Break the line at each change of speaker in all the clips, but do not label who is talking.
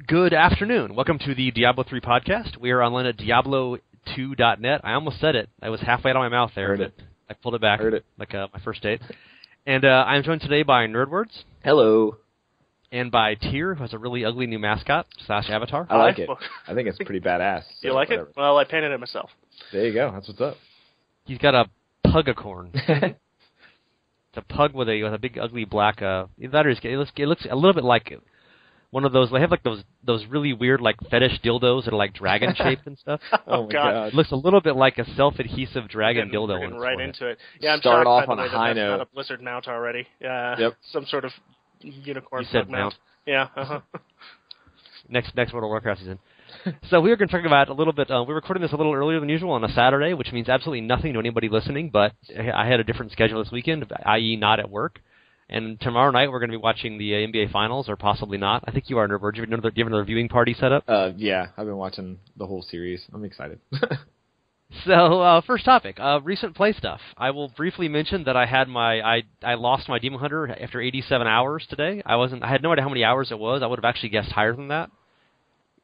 Good afternoon. Welcome to the Diablo 3 podcast. We are online at Diablo2.net. I almost said it. I was halfway out of my mouth there.
Heard it.
I pulled it back.
Heard it.
Like my first date. And I'm joined today by N3rdwards.
Hello.
And by Tyr, who has a really ugly new mascot / avatar.
I like it. I think it's pretty badass.
You like it? Well, I painted it myself.
There you go. That's what's up.
He's got a pugacorn. It's a pug with a big ugly black. It looks a little bit like one of those. They have like those really weird like fetish dildos that are like dragon shaped and stuff.
Oh my god!
It looks a little bit like a self-adhesive dragon dildo.
We're getting right into it. Yeah, I'm
Start
shocked
off
by the
on
way
a high
that's
note.
not a Blizzard mount already.
Yep.
Some sort of unicorn
You said
bug mount. Yeah. Uh-huh.
Next World of Warcraft season. So we are going to talk about a little bit. We're recording this a little earlier than usual on a Saturday, which means absolutely nothing to anybody listening. But I had a different schedule this weekend, i.e., not at work. And tomorrow night we're going to be watching the NBA Finals, or possibly not. I think you are, N3rdwards. Do you have another viewing party set up?
Yeah, I've been watching the whole series. I'm excited.
So, first topic, recent play stuff. I will briefly mention that I lost my Demon Hunter after 87 hours today. I had no idea how many hours it was. I would have actually guessed higher than that.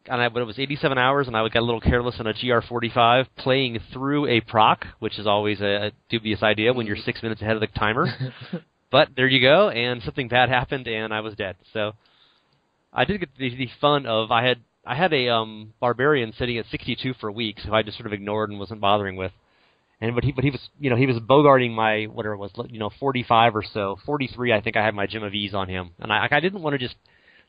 But it was 87 hours, and I got a little careless in a GR55 playing through a proc, which is always a dubious idea when you're 6 minutes ahead of the timer. But there you go, and something bad happened, and I was dead. So I did get the fun of I had a barbarian sitting at 62 for weeks, who I just sort of ignored and wasn't bothering with. But he was bogarting my whatever it was, 45 or so, 43. I think I had my Gem of Ease on him, and I didn't want to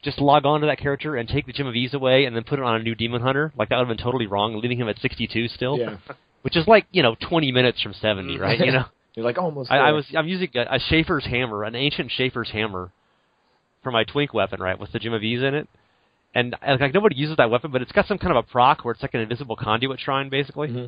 just log on to that character and take the Gem of Ease away and then put it on a new Demon Hunter. Like, that would have been totally wrong, leaving him at 62 still.
Yeah.
Which is like 20 minutes from 70, right?
You're like almost.
I'm using a Schaefer's hammer, an ancient Schaefer's hammer, for my twink weapon, right, with the Gem of Ease in it. And like nobody uses that weapon, but it's got some kind of a proc where it's like an invisible conduit shrine, basically. Mm-hmm.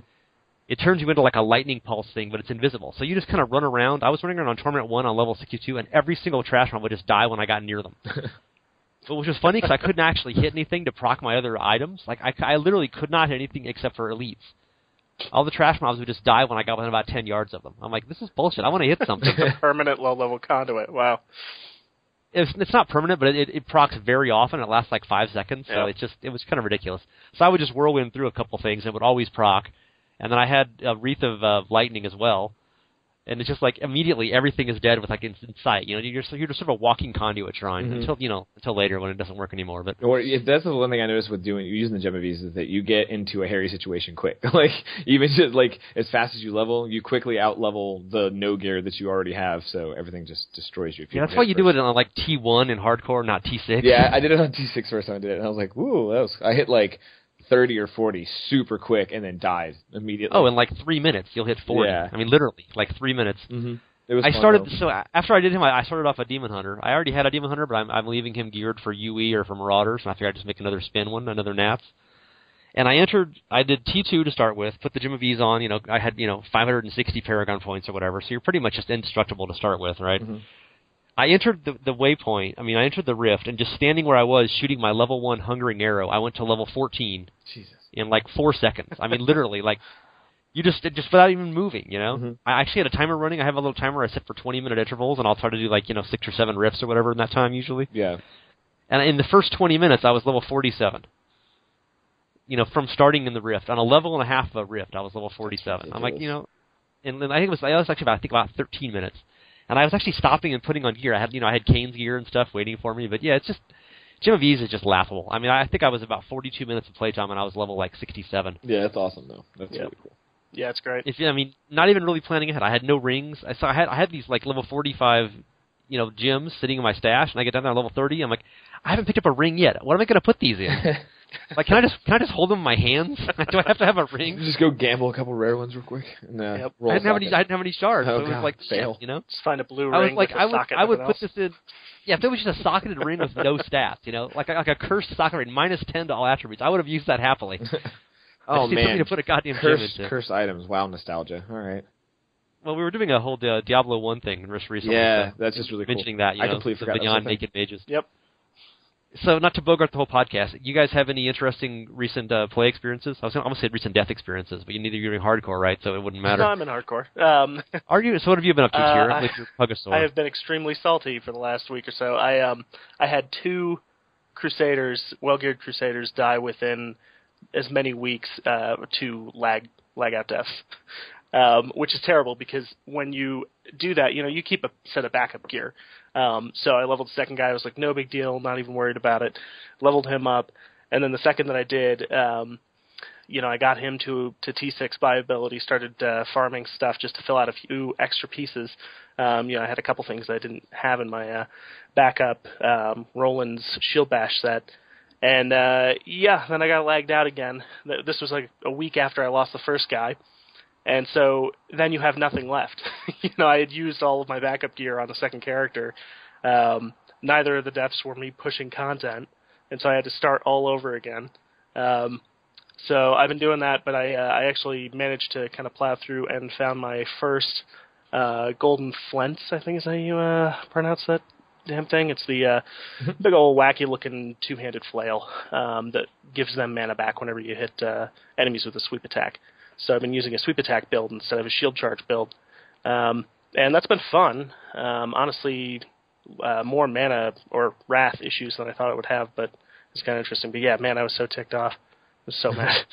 It turns you into like a lightning pulse thing, but it's invisible. So you just kind of run around. I was running around on Torment 1 on level 62, and every single trash mob would just die when I got near them. Which was funny because I couldn't actually hit anything to proc my other items. Like I literally could not hit anything except for elites. All the trash mobs would just die when I got within about 10 yards of them. I'm like, this is bullshit. I want to hit something.
It's a permanent low-level conduit. Wow.
It's not permanent, but it procs very often. It lasts like 5 seconds, so it was kind of ridiculous. So I would just whirlwind through a couple things, and it would always proc. And then I had a Wreath of Lightning as well. And it's just like immediately everything is dead with like in sight. You're just sort of a walking conduit shrine until later when it doesn't work anymore. But
that's the one thing I noticed with using the Gem of Ease is that you get into a hairy situation quick. Like even just like as fast as you level, you quickly out level the no gear that you already have. So everything just destroys you.
Yeah, that's why you do it on like T1 in hardcore, not T6.
Yeah, I did it on T6 first time I did it, and I was like, "Woo!" I hit like 30 or 40 super quick and then died immediately.
Oh, in like 3 minutes you'll hit 40. Yeah. I mean, literally, like 3 minutes.
Mm-hmm. It was
so after I did him, I started off a Demon Hunter. I already had a Demon Hunter, but I'm leaving him geared for UE or for Marauders, and I figured I'd just make another spin one, another Nats. And I did T2 to start with, put the Gem of Ease on, I had, 560 Paragon points or whatever, so you're pretty much just indestructible to start with, right? Mm-hmm. I entered the waypoint, I entered the rift, and just standing where I was shooting my level 1 hungering arrow, I went to level 14 in like 4 seconds. I mean, literally, like, you just without even moving, Mm-hmm. I actually had a timer running. I have a little timer I set for 20-minute intervals, and I'll try to do like, 6 or 7 rifts or whatever in that time usually.
Yeah.
And in the first 20 minutes, I was level 47. From starting in the rift. On a level and a half of a rift, I was level 47. I'm like, and then I was actually about 13 minutes. And I was actually stopping and putting on gear. I had Kane's gear and stuff waiting for me. But yeah, it's just Gem of Ease is just laughable. I mean, I think I was about 42 minutes of playtime, and I was level like 67.
Yeah, that's awesome though. That's really cool.
Yeah, it's great.
Not even really planning ahead. I had no rings. I had these like level 45, gems sitting in my stash, and I get down there at level 30. I'm like, I haven't picked up a ring yet. What am I going to put these in? Like, can I just hold them in my hands? Do I have to have a ring?
Just go gamble a couple rare ones real quick. No,
yep.
I didn't have any shards. So it was like
fail.
Just find a blue ring.
I would put this in. Yeah, if it was just a socketed ring with no stats, like a cursed socket ring, -10 to all attributes, I would have used that happily.
Oh man,
something to put a goddamn
cursed items. Wow, nostalgia. All right.
Well, we were doing a whole Diablo 1 thing recently.
Yeah, that's just really cool.
Mentioning that,
I completely forgot.
Beyond Naked Mages.
Yep.
So, not to bogart the whole podcast, you guys have any interesting recent play experiences? I was almost say recent death experiences, but you're doing hardcore, right? So it wouldn't matter.
No, I'm in hardcore.
Are you? So what have you been up to, Tyr, with your Pugasaur?
I have been extremely salty for the last week or so. I had 2 Crusaders, well-geared Crusaders, die within as many weeks to lag out deaths, which is terrible because when you do that, you keep a set of backup gear. So I leveled the second guy. I was like, no big deal, not even worried about it. Leveled him up, and then the second that I did, I got him to T6 by ability, started farming stuff just to fill out a few extra pieces. I had a couple things that I didn't have in my backup Roland's Shield Bash set. And, then I got lagged out again. This was like a week after I lost the first guy. And so then you have nothing left. I had used all of my backup gear on the second character. Neither of the deaths were me pushing content, and so I had to start all over again. So I've been doing that, but I actually managed to kind of plow through and found my first golden flint, I think is how you pronounce that damn thing. It's the big old wacky-looking two-handed flail that gives them mana back whenever you hit enemies with a sweep attack. So I've been using a sweep attack build instead of a shield charge build. And that's been fun. Honestly, more mana or wrath issues than I thought it would have, but it's kind of interesting. But yeah, man, I was so ticked off. I was so mad.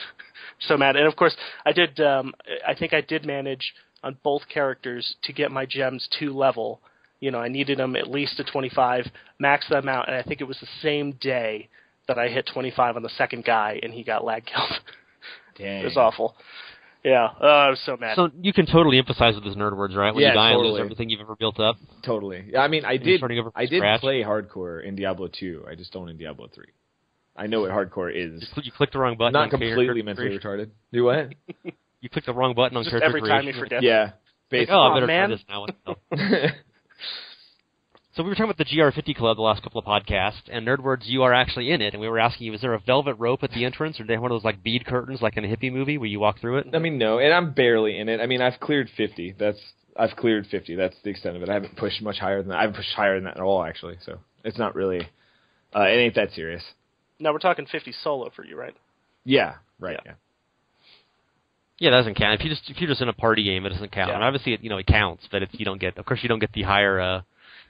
So mad. And of course, I think I did manage on both characters to get my gems to level. I needed them at least to 25, max them out, and I think it was the same day that I hit 25 on the second guy, and he got lag killed.
Dang.
It was awful. Yeah, I was so mad.
So you can totally empathize with those nerd words, right? When you die
totally.
and lose everything you've ever built up.
Totally. I mean, I did
scratch.
play hardcore in Diablo 2. I just don't in Diablo 3. I know what hardcore is.
You clicked the wrong button.
Not completely mentally retarded. Do what?
You clicked the wrong button on
just
character
every
creation.
time you forget.
Yeah. Basically.
I better
man.
try this now. So we were talking about the GR50 Club the last couple of podcasts, and NerdWords, you are actually in it, and we were asking you, is there a velvet rope at the entrance, or do they have one of those like bead curtains like in a hippie movie where you walk through it?
I mean, no, and I'm barely in it. I mean, I've cleared 50. I've cleared 50. That's the extent of it. I haven't pushed much higher than that. I haven't pushed higher than that at all, actually, so it's not really, it ain't that serious.
Now we're talking 50 solo for you, right?
Yeah, right, yeah.
Yeah, that doesn't count. If you're just in a party game, it doesn't count.
Yeah.
And obviously, it counts, but you don't get the higher,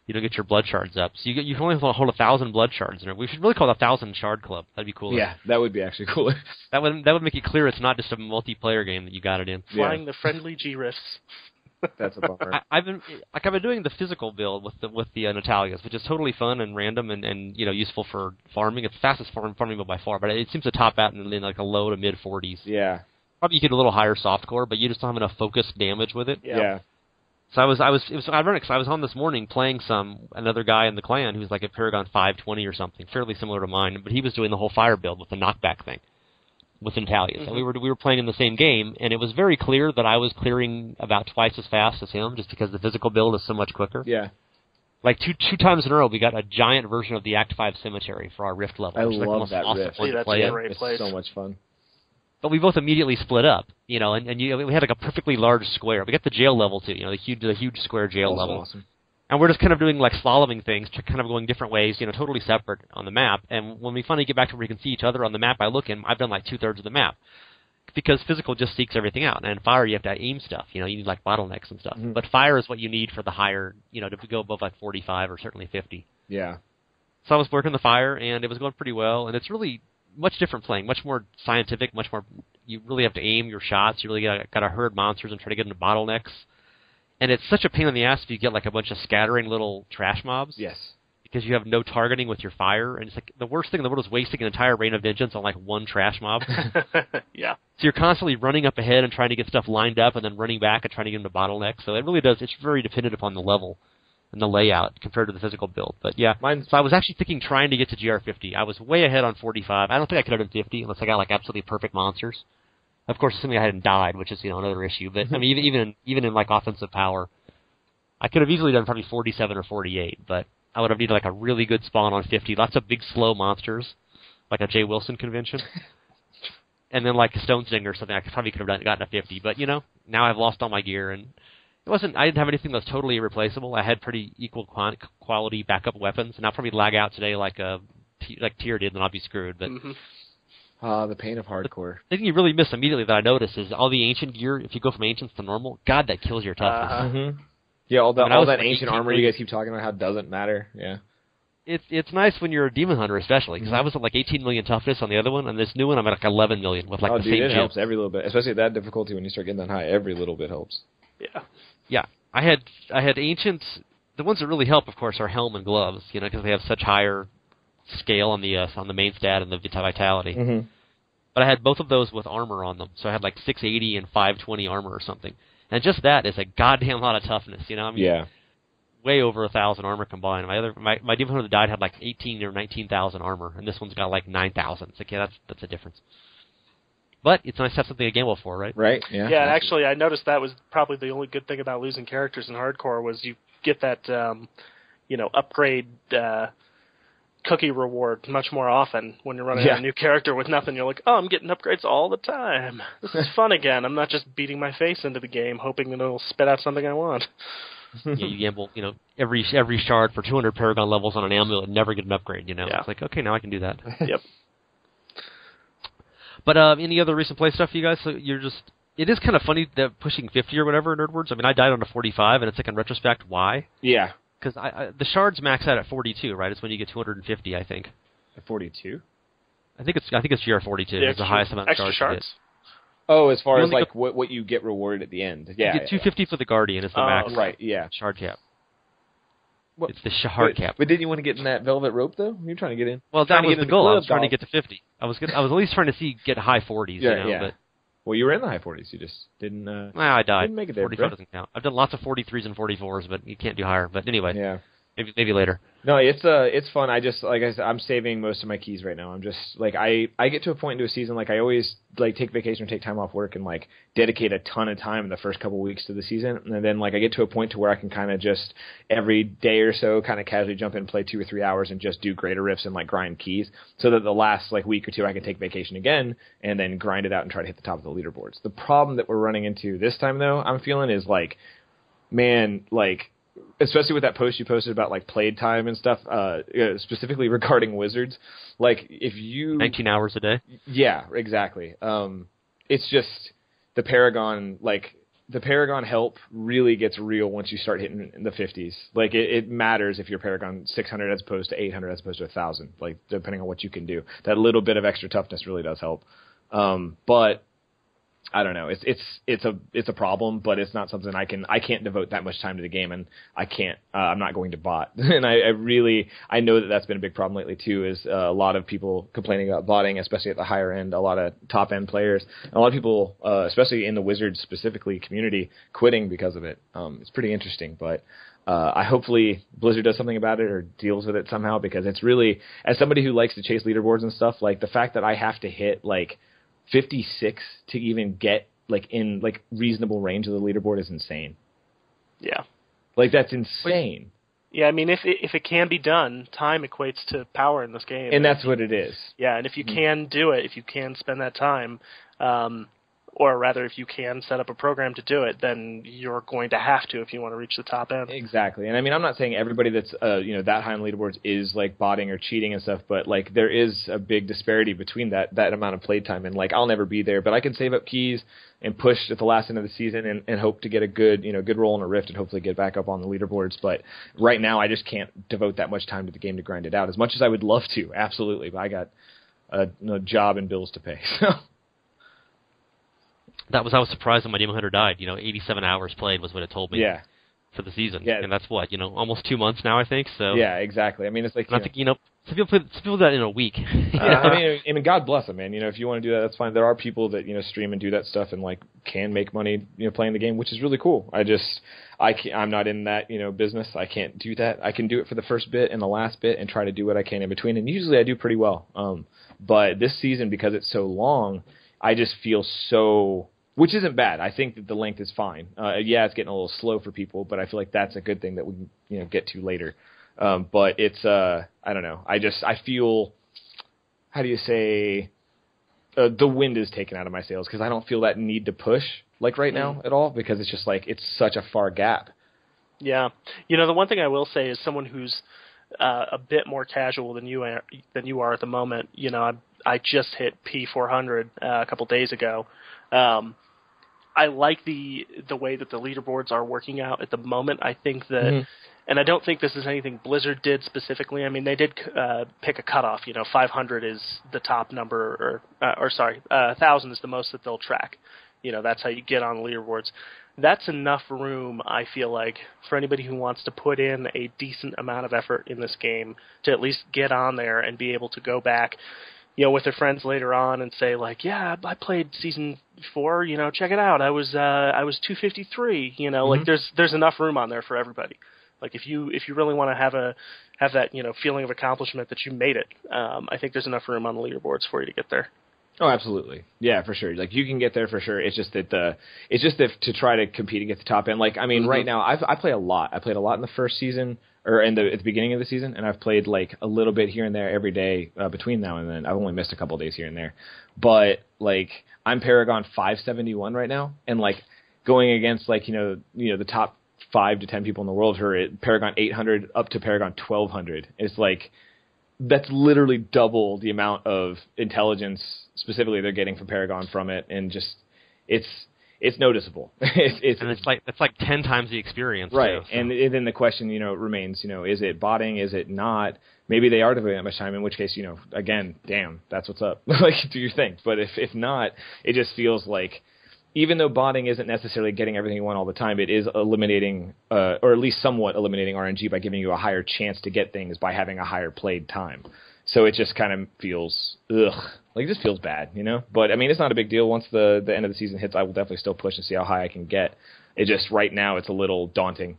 you don't get your blood shards up. So you can only hold 1,000 blood shards. We should really call it a 1,000 shard club. That'd be cooler.
Yeah, that would be actually cooler.
That would make it clear it's not just a multiplayer game that you got it in.
Flying the friendly Grifts.
That's a bummer.
I've been doing the physical build with the Natalias, which is totally fun and random and useful for farming. It's the fastest farming build by far, but it seems to top out in like a low to mid 40s.
Yeah.
Probably you get a little higher softcore, but you just don't have enough focused damage with it.
Yeah.
So it was ironic because I was on this morning playing another guy in the clan who's like a Paragon 520 or something, fairly similar to mine, but he was doing the whole fire build with the knockback thing with Natalias.
Mm-hmm.
And we were playing in the same game, and it was very clear that I was clearing about twice as fast as him, just because the physical build is so much quicker.
Yeah.
Like two times in a row, we got a giant version of the Act 5 cemetery for our Rift level.
I
which is
love
like the
that
most awesome
Rift.
one to
That's
play
a
in.
great
It's
place.
so much fun.
But we both immediately split up, we had like a perfectly large square. We got the jail level too, the huge square jail level.
Awesome.
And we're just kind of doing like slaloming things, kind of going different ways, totally separate on the map. And when we finally get back to where we can see each other on the map I look in, I've done like 2/3 of the map. Because physical just seeks everything out. And in fire, you have to aim stuff. You need like bottlenecks and stuff.
Mm-hmm.
But fire is what you need for the higher, to go above like 45 or certainly 50.
Yeah.
So I was working the fire, and it was going pretty well. And it's really much different playing, much more scientific, much more. You really have to aim your shots. You really got to herd monsters and try to get into bottlenecks. And it's such a pain in the ass if you get like a bunch of scattering little trash mobs.
Yes.
Because you have no targeting with your fire, and it's like the worst thing in the world is wasting an entire rain of vengeance on like one trash mob.
Yeah.
So you're constantly running up ahead and trying to get stuff lined up, and then running back and trying to get into bottlenecks. So it really does. It's very dependent upon the level and the layout compared to the physical build. But yeah, so I was actually trying to get to GR50. I was way ahead on 45. I don't think I could have done 50 unless I got like absolutely perfect monsters. Of course, assuming I hadn't died, which is another issue. But I mean, even in like offensive power, I could have easily done probably 47 or 48, but I would have needed like a really good spawn on 50. Lots of big slow monsters, like a Jay Wilson convention. And then like a Stone Stinger or something, I probably could have gotten a 50. But, now I've lost all my gear. And I didn't have anything that was totally irreplaceable. I had pretty equal quality backup weapons. And I'll probably lag out today like a tier did, then I'll be screwed. But
the pain of hardcore.
The thing you really miss immediately that I noticed is all the ancient gear. If you go from ancients to normal, God, that kills your toughness.
Yeah, all that
like
ancient armor you guys keep talking about how it doesn't matter. Yeah.
It's nice when you're a demon hunter, especially, because I was at like 18 million toughness on the other one, and this new one I'm at like 11 million with like the same
it helps every little bit, especially at that difficulty when you start getting that high. Every little bit helps.
Yeah. I had ancients. The ones that really help, of course, are helm and gloves, because they have such higher scale on the main stat and the vitality. But I had both of those with armor on them, so I had like 680 and 520 armor or something, and just that is a goddamn lot of toughness. Way over 1,000 armor combined. My demon hunter that died had like 18 or 19,000 armor, and this one's got like 9,000. It's like, yeah, that's a difference. But it's nice to have something to gamble for, right?
Right. Yeah.
Yeah, and actually, I noticed that was probably the only good thing about losing characters in hardcore was you get that, upgrade cookie reward much more often when you're running a new character with nothing. You're like, oh, I'm getting upgrades all the time. This is fun again. I'm not just beating my face into the game hoping that it'll spit out something I want.
You gamble, every shard for 200 Paragon levels on an amulet and never get an upgrade, It's like, okay, now I can do that.
Yep.
But any other recent play stuff, you guys? So it is kind of funny that pushing 50 or whatever, Nerdwords. I mean, I died on a 45, and it's like in retrospect, why?
Yeah.
Because the shards max out at 42, right? It's when you get 250, I think.
At 42?
I think it's GR42. It's the highest amount of
extra
shards.
Oh, as far as like what you get rewarded at the end. Yeah.
You get 250 for the Guardian is the max.
Right, yeah.
Shard cap. It's the shard cap.
But didn't you want to get in that velvet rope though? You're trying to get in.
Well, that was the goal. I was trying to get to 50. I was at least trying to get high 40s. But
well, you were in the high 40s. You just didn't.
I died.
Didn't make it there.
45 doesn't count. I've done lots of 43s and 44s, but you can't do higher. But anyway.
Yeah.
Maybe later.
No, it's fun. I just, like I said, I'm saving most of my keys right now. I'm just like I get to a point into a season like I always like take vacation or take time off work and like dedicate a ton of time in the first couple weeks to the season, and then like I get to a point to where I can kind of just every day or so kind of casually jump in and play 2 or 3 hours and just do greater riffs and like grind keys, so that the last like week or two I can take vacation again and then grind it out and try to hit the top of the leaderboards. The problem that we're running into this time though, I'm feeling is like, man, like. Especially with that post you posted about like played time and stuff, specifically regarding Wizards, like if you
19 hours a day.
Yeah, exactly. It's just the Paragon, like the Paragon help really gets real once you start hitting in the 50s. Like it matters if you're Paragon 600 as opposed to 800 as opposed to 1,000. Like depending on what you can do, that little bit of extra toughness really does help. But I don't know. It's a problem, but it's not something I can't devote that much time to the game, and I can't. I'm not going to bot, and I know that that's been a big problem lately too. Is a lot of people complaining about botting, especially at the higher end. A lot of top end players, and a lot of people, especially in the Wizards specifically community, quitting because of it. It's pretty interesting, but. Hopefully Blizzard does something about it or deals with it somehow, because it's really, as somebody who likes to chase leaderboards and stuff, like the fact that I have to hit like 56 to even get like in like reasonable range of the leaderboard is insane.
Yeah.
Like that's insane.
Yeah, I mean if it can be done, time equates to power in this game.
And that's what it is.
Yeah, and if you can do it, if you can spend that time, or rather if you can set up a program to do it, then you're going to have to if you want to reach the top end.
Exactly. And I mean, I'm not saying everybody that's that high on leaderboards is like botting or cheating and stuff, but like there is a big disparity between that amount of playtime, and like I'll never be there, but I can save up keys and push at the last end of the season and hope to get a good roll in a rift and hopefully get back up on the leaderboards. But right now I just can't devote that much time to the game to grind it out as much as I would love to. Absolutely. But I got a job and bills to pay. So
I was surprised when my Demon Hunter died. 87 hours played was what it told me.
Yeah.
For the season. Yeah. And that's what, almost 2 months now, I think. So.
Yeah, exactly. I mean, it's like.
I think, some people do that in a week.
I mean, God bless them, man. If you want to do that, that's fine. There are people that stream and do that stuff and like can make money, playing the game, which is really cool. I'm not in that business. I can't do that. I can do it for the first bit and the last bit and try to do what I can in between, and usually I do pretty well. But this season, because it's so long, I just feel so. Which isn't bad. I think that the length is fine. It's getting a little slow for people, but I feel like that's a good thing that we can get to later. But it's I don't know. I feel, how do you say, the wind is taken out of my sails because I don't feel that need to push like right now at all, because it's just like it's such a far gap.
Yeah. The one thing I will say is someone who's a bit more casual than you are at the moment. You know, I just hit P400 a couple days ago. I like the way that the leaderboards are working out at the moment. I think that, and I don't think this is anything Blizzard did specifically. I mean, they did pick a cutoff. You know, 500 is the top number, or 1,000 is the most that they'll track. You know, that's how you get on the leaderboards. That's enough room, I feel like, for anybody who wants to put in a decent amount of effort in this game to at least get on there and be able to go back, you know, with their friends later on and say, like, yeah, I played Season 4, you know, check it out. I was 253, you know, like there's enough room on there for everybody. Like if you really want to have that, you know, feeling of accomplishment that you made it, I think there's enough room on the leaderboards for you to get there.
Oh, absolutely. Yeah, for sure. Like you can get there for sure. It's just that to try to compete and get the top end. Like, I mean, right now I play a lot. I played a lot in the first season or at the beginning of the season, and I've played like a little bit here and there every day between now and then. I've only missed a couple of days here and there. But like I'm Paragon 571 right now, and like going against like, you know, the top 5 to 10 people in the world who are at Paragon 800 up to Paragon 1200. It's like that's literally double the amount of intelligence specifically they're getting from Paragon from it, and just it's noticeable.
It's like 10 times the experience,
right?
Too, so.
And then the question, you know, remains, you know, is it botting? Is it not? Maybe they are devoting that much time. In which case, you know, again, damn, that's what's up. Like, do your thing. But if not, it just feels like, even though botting isn't necessarily getting everything you want all the time, it is eliminating, or at least somewhat eliminating RNG by giving you a higher chance to get things by having a higher played time. So it just kind of feels, like it just feels bad, you know? But, I mean, it's not a big deal. Once the end of the season hits, I will definitely still push and see how high I can get. It just, right now, it's a little daunting.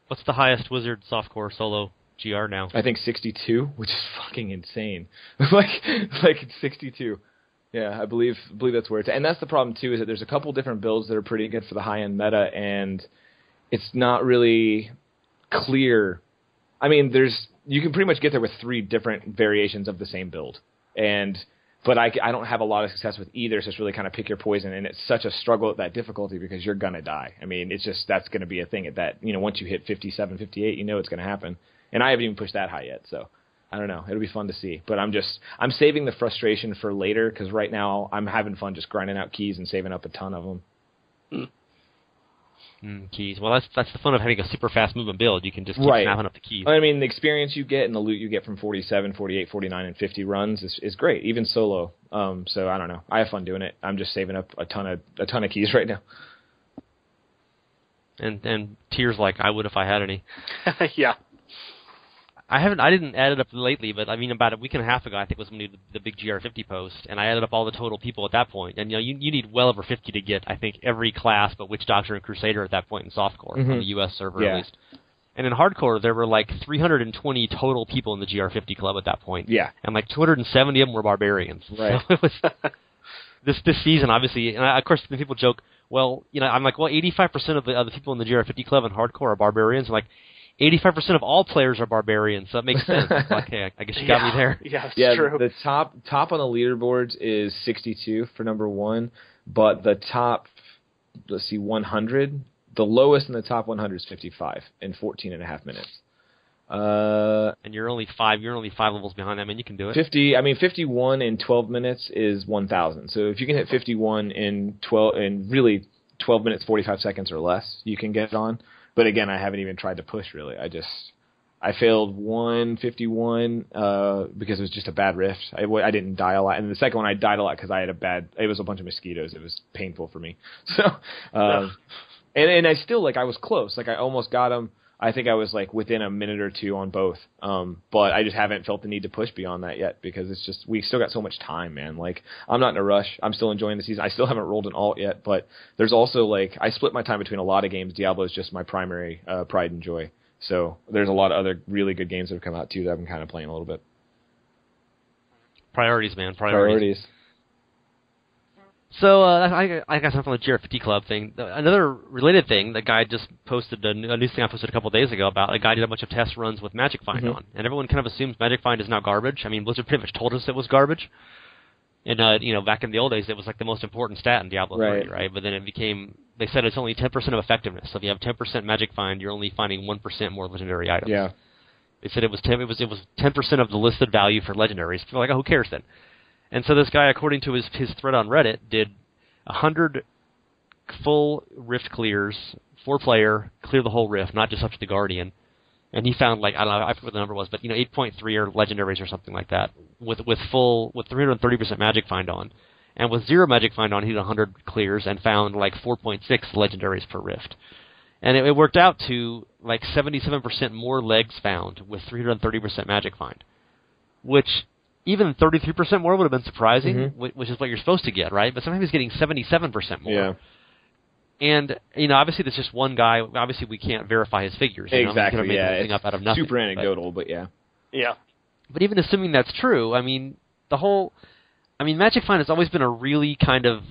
What's the highest Wizard Softcore solo GR now?
I think 62, which is fucking insane. like 62. Yeah, I believe that's where it's at. And that's the problem, too, is that there's a couple different builds that are pretty good for the high-end meta, and it's not really clear. I mean, you can pretty much get there with 3 different variations of the same build. But I don't have a lot of success with either, so it's really kind of pick your poison, and it's such a struggle at that difficulty because you're going to die. I mean, it's just, that's going to be a thing at that, you know, once you hit 57, 58, you know it's going to happen. And I haven't even pushed that high yet, so I don't know. It'll be fun to see. But I'm saving the frustration for later, because right now I'm having fun just grinding out keys and saving up a ton of them.
Keys. Well, that's the fun of having a super fast movement build. You can just keep snapping up the keys.
I mean, the experience you get and the loot you get from 47, 48, 49, and 50 runs is great, even solo. So I don't know. I have fun doing it. I'm just saving up a ton of keys right now.
And tears like I would if I had any.
Yeah.
I didn't add it up lately, but I mean about a week and a half ago I think was when we did the big GR50 post, and I added up all the total people at that point. And you know, you need well over 50 to get I think every class but Witch Doctor and Crusader at that point in Softcore on the US server at least. And in Hardcore there were like 320 total people in the GR50 club at that point.
Yeah.
And like 270 of them were barbarians.
Right.
So it was this season obviously, and of course the people joke, well, you know, I'm like, well, 85% of the people in the GR50 club in Hardcore are barbarians. I'm like, 85% of all players are barbarians, so that makes sense. Like, hey, I guess you got me there.
Yeah, it's true.
The top on the leaderboards is 62 for number 1, but the top, 100, the lowest in the top 100 is 55 in 14 and a half minutes.
And you're only 5 levels behind them, and you can do it.
51 in 12 minutes is 1,000. So if you can hit 51 in 12 minutes 45 seconds or less, you can get on. But again, I haven't even tried to push, really. I failed 151 because it was just a bad rift. I didn't die a lot. And the second one, I died a lot because it was a bunch of mosquitoes. It was painful for me. So, and I still, I was close. I almost got them. I think I was, within a minute or two on both. But I just haven't felt the need to push beyond that yet because it's just, we still got so much time, man. I'm not in a rush. I'm still enjoying the season. I still haven't rolled an alt yet, but there's also, I split my time between a lot of games. Diablo is just my primary pride and joy. So there's a lot of other really good games that have come out, too, that I've been kind of playing a little bit.
Priorities, man. Priorities. So I got something on the GR50 Club thing. Another related thing, the guy just posted a news thing I posted a couple days ago about a guy did a bunch of test runs with Magic Find on, and everyone kind of assumes Magic Find is now garbage. I mean, Blizzard pretty much told us it was garbage, And back in the old days, it was like the most important stat in Diablo 3, right? But then it became, they said it's only 10% of effectiveness. So if you have 10% magic find, you're only finding 1% more legendary items.
Yeah.
They said it was 10% of the listed value for legendaries. People were like, oh, who cares then? And so this guy, according to his thread on Reddit, did 100 full rift clears, 4-player, clear the whole rift, not just up to the Guardian. And he found, I don't know, I forget what the number was, but 8.3 are legendaries or something like that, with 330% magic find on. And with 0 magic find on, he did 100 clears and found 4.6 legendaries per rift. And it worked out to 77% more legs found with 330% magic find, which even 33% more would have been surprising, which is what you're supposed to get, right? But sometimes he's getting 77% more.
Yeah.
And, obviously there's just one guy. Obviously we can't verify his figures.
Exactly,
He could have made the whole thing up out of nothing.
Super anecdotal, but yeah.
Yeah.
But even assuming that's true, magic find has always been a really kind of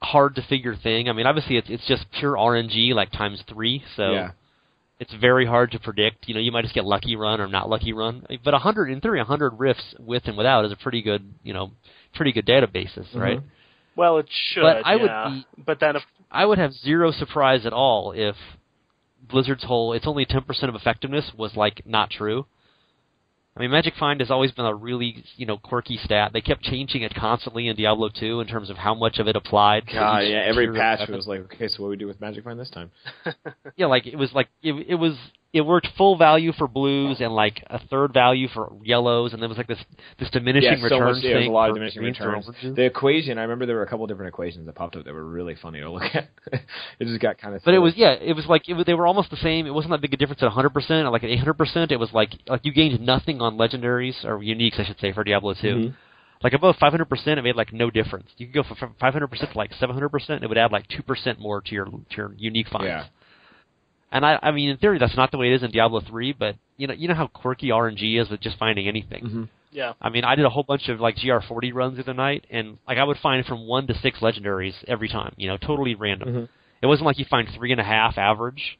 hard to figure thing. Obviously it's just pure RNG, times 3, so it's very hard to predict. You might just get lucky run or not lucky run. But 100, in theory, 100 rifts with and without is a pretty good databasis, right?
Well, it should,
but I would have zero surprise at all if Blizzard's whole it's only 10% of effectiveness was not true. Magic Find has always been a really quirky stat. They kept changing it constantly in Diablo 2 in terms of how much of it applied.
God, yeah, every patch was okay, so what do we do with Magic Find this time?
Yeah, it worked full value for blues and a third value for yellows, and there was this diminishing returns thing.
There was a lot of diminishing returns. The equation, I remember there were a couple different equations that popped up that were really funny to look at. It just got kind of.
But they were almost the same. It wasn't that big a difference at 100% or at 800%. It was you gained nothing on legendaries or uniques, I should say, for Diablo 2. Above 500%, it made no difference. You could go from 500% to 700%, it would add 2% more to your unique finds.
Yeah.
And in theory, that's not the way it is in Diablo 3, but you know how quirky RNG is with just finding anything.
Yeah.
I did a whole bunch of GR40 runs the other night, and I would find from 1 to 6 legendaries every time. Totally random. It wasn't you find 3.5 average.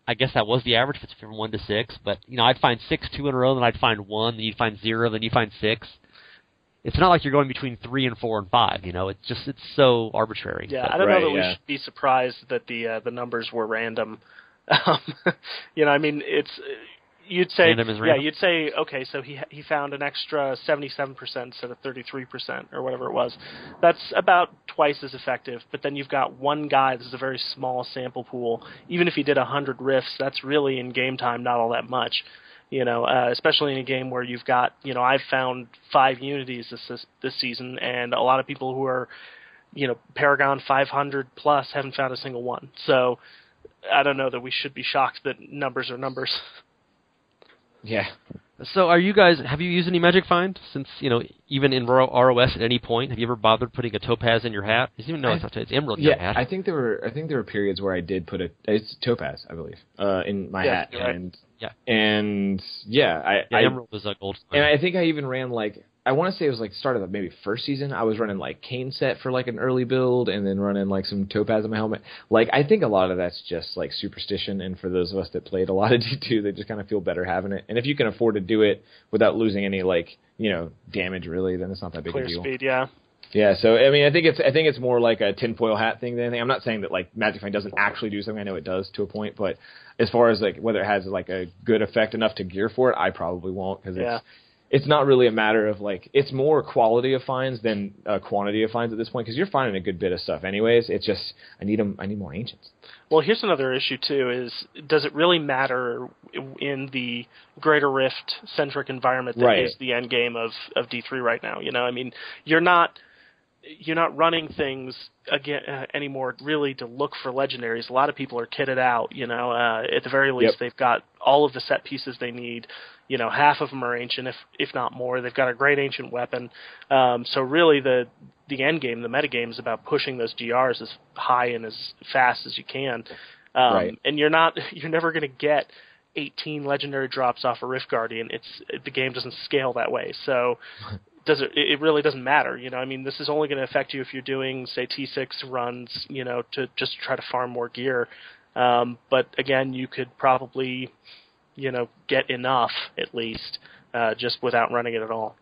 I guess that was the average if it's from 1 to 6, but I'd find 6 2 in a row, then I'd find 1, then you'd find 0, then you find 6. It's not like you're going between 3 and 4 and 5. It's so arbitrary.
Yeah, I don't know that we should be surprised that the numbers were random. It's you'd say
random is random.
You'd say okay, so he found an extra 77% instead of 33% or whatever it was. That's about twice as effective. But then you've got one guy. This is a very small sample pool. Even if he did 100 rifts, that's really in game time not all that much. Especially in a game where you've got, I've found 5 unities this season, and a lot of people who are, Paragon 500 plus haven't found a single one. So I don't know that we should be shocked that numbers are numbers.
Yeah.
So have you used any Magic Find since, even in ROS at any point? Have you ever bothered putting a topaz in your hat? It's emerald in your hat.
I think there were periods where I did put it's topaz, I believe, in my hat.
Right.
Emerald is a gold.
And I think I even ran I want to say it was start of maybe first season. I was running cane set for an early build, and then running some topaz in my helmet. I think a lot of that's just superstition, and for those of us that played a lot of D2, they just kind of feel better having it. And if you can afford to do it without losing any damage, really, then it's not that big a deal.
Clear speed, yeah.
Yeah, so I think it's more like a tinfoil hat thing than anything. I'm not saying that Magic Find doesn't actually do something. I know it does to a point, but as far as whether it has a good effect enough to gear for it, I probably won't because it's not really a matter of it's more quality of finds than quantity of finds at this point because you're finding a good bit of stuff anyways. It's just I need more ancients.
Well, here's another issue too: is does it really matter in the Greater Rift centric environment that is the end game of D3 right now? You're not running things again anymore really to look for legendaries. A lot of people are kitted out. At the very least, they've got all of the set pieces they need. Half of them are ancient, if not more. They've got a great ancient weapon. So really, the end game, the meta game, is about pushing those GRs as high and as fast as you can. And you're never going to get 18 legendary drops off a Rift Guardian. The game doesn't scale that way. So. It really doesn't matter, this is only going to affect you if you're doing, say, T6 runs, to just try to farm more gear. But again, you could probably, get enough at least, just without running it at all.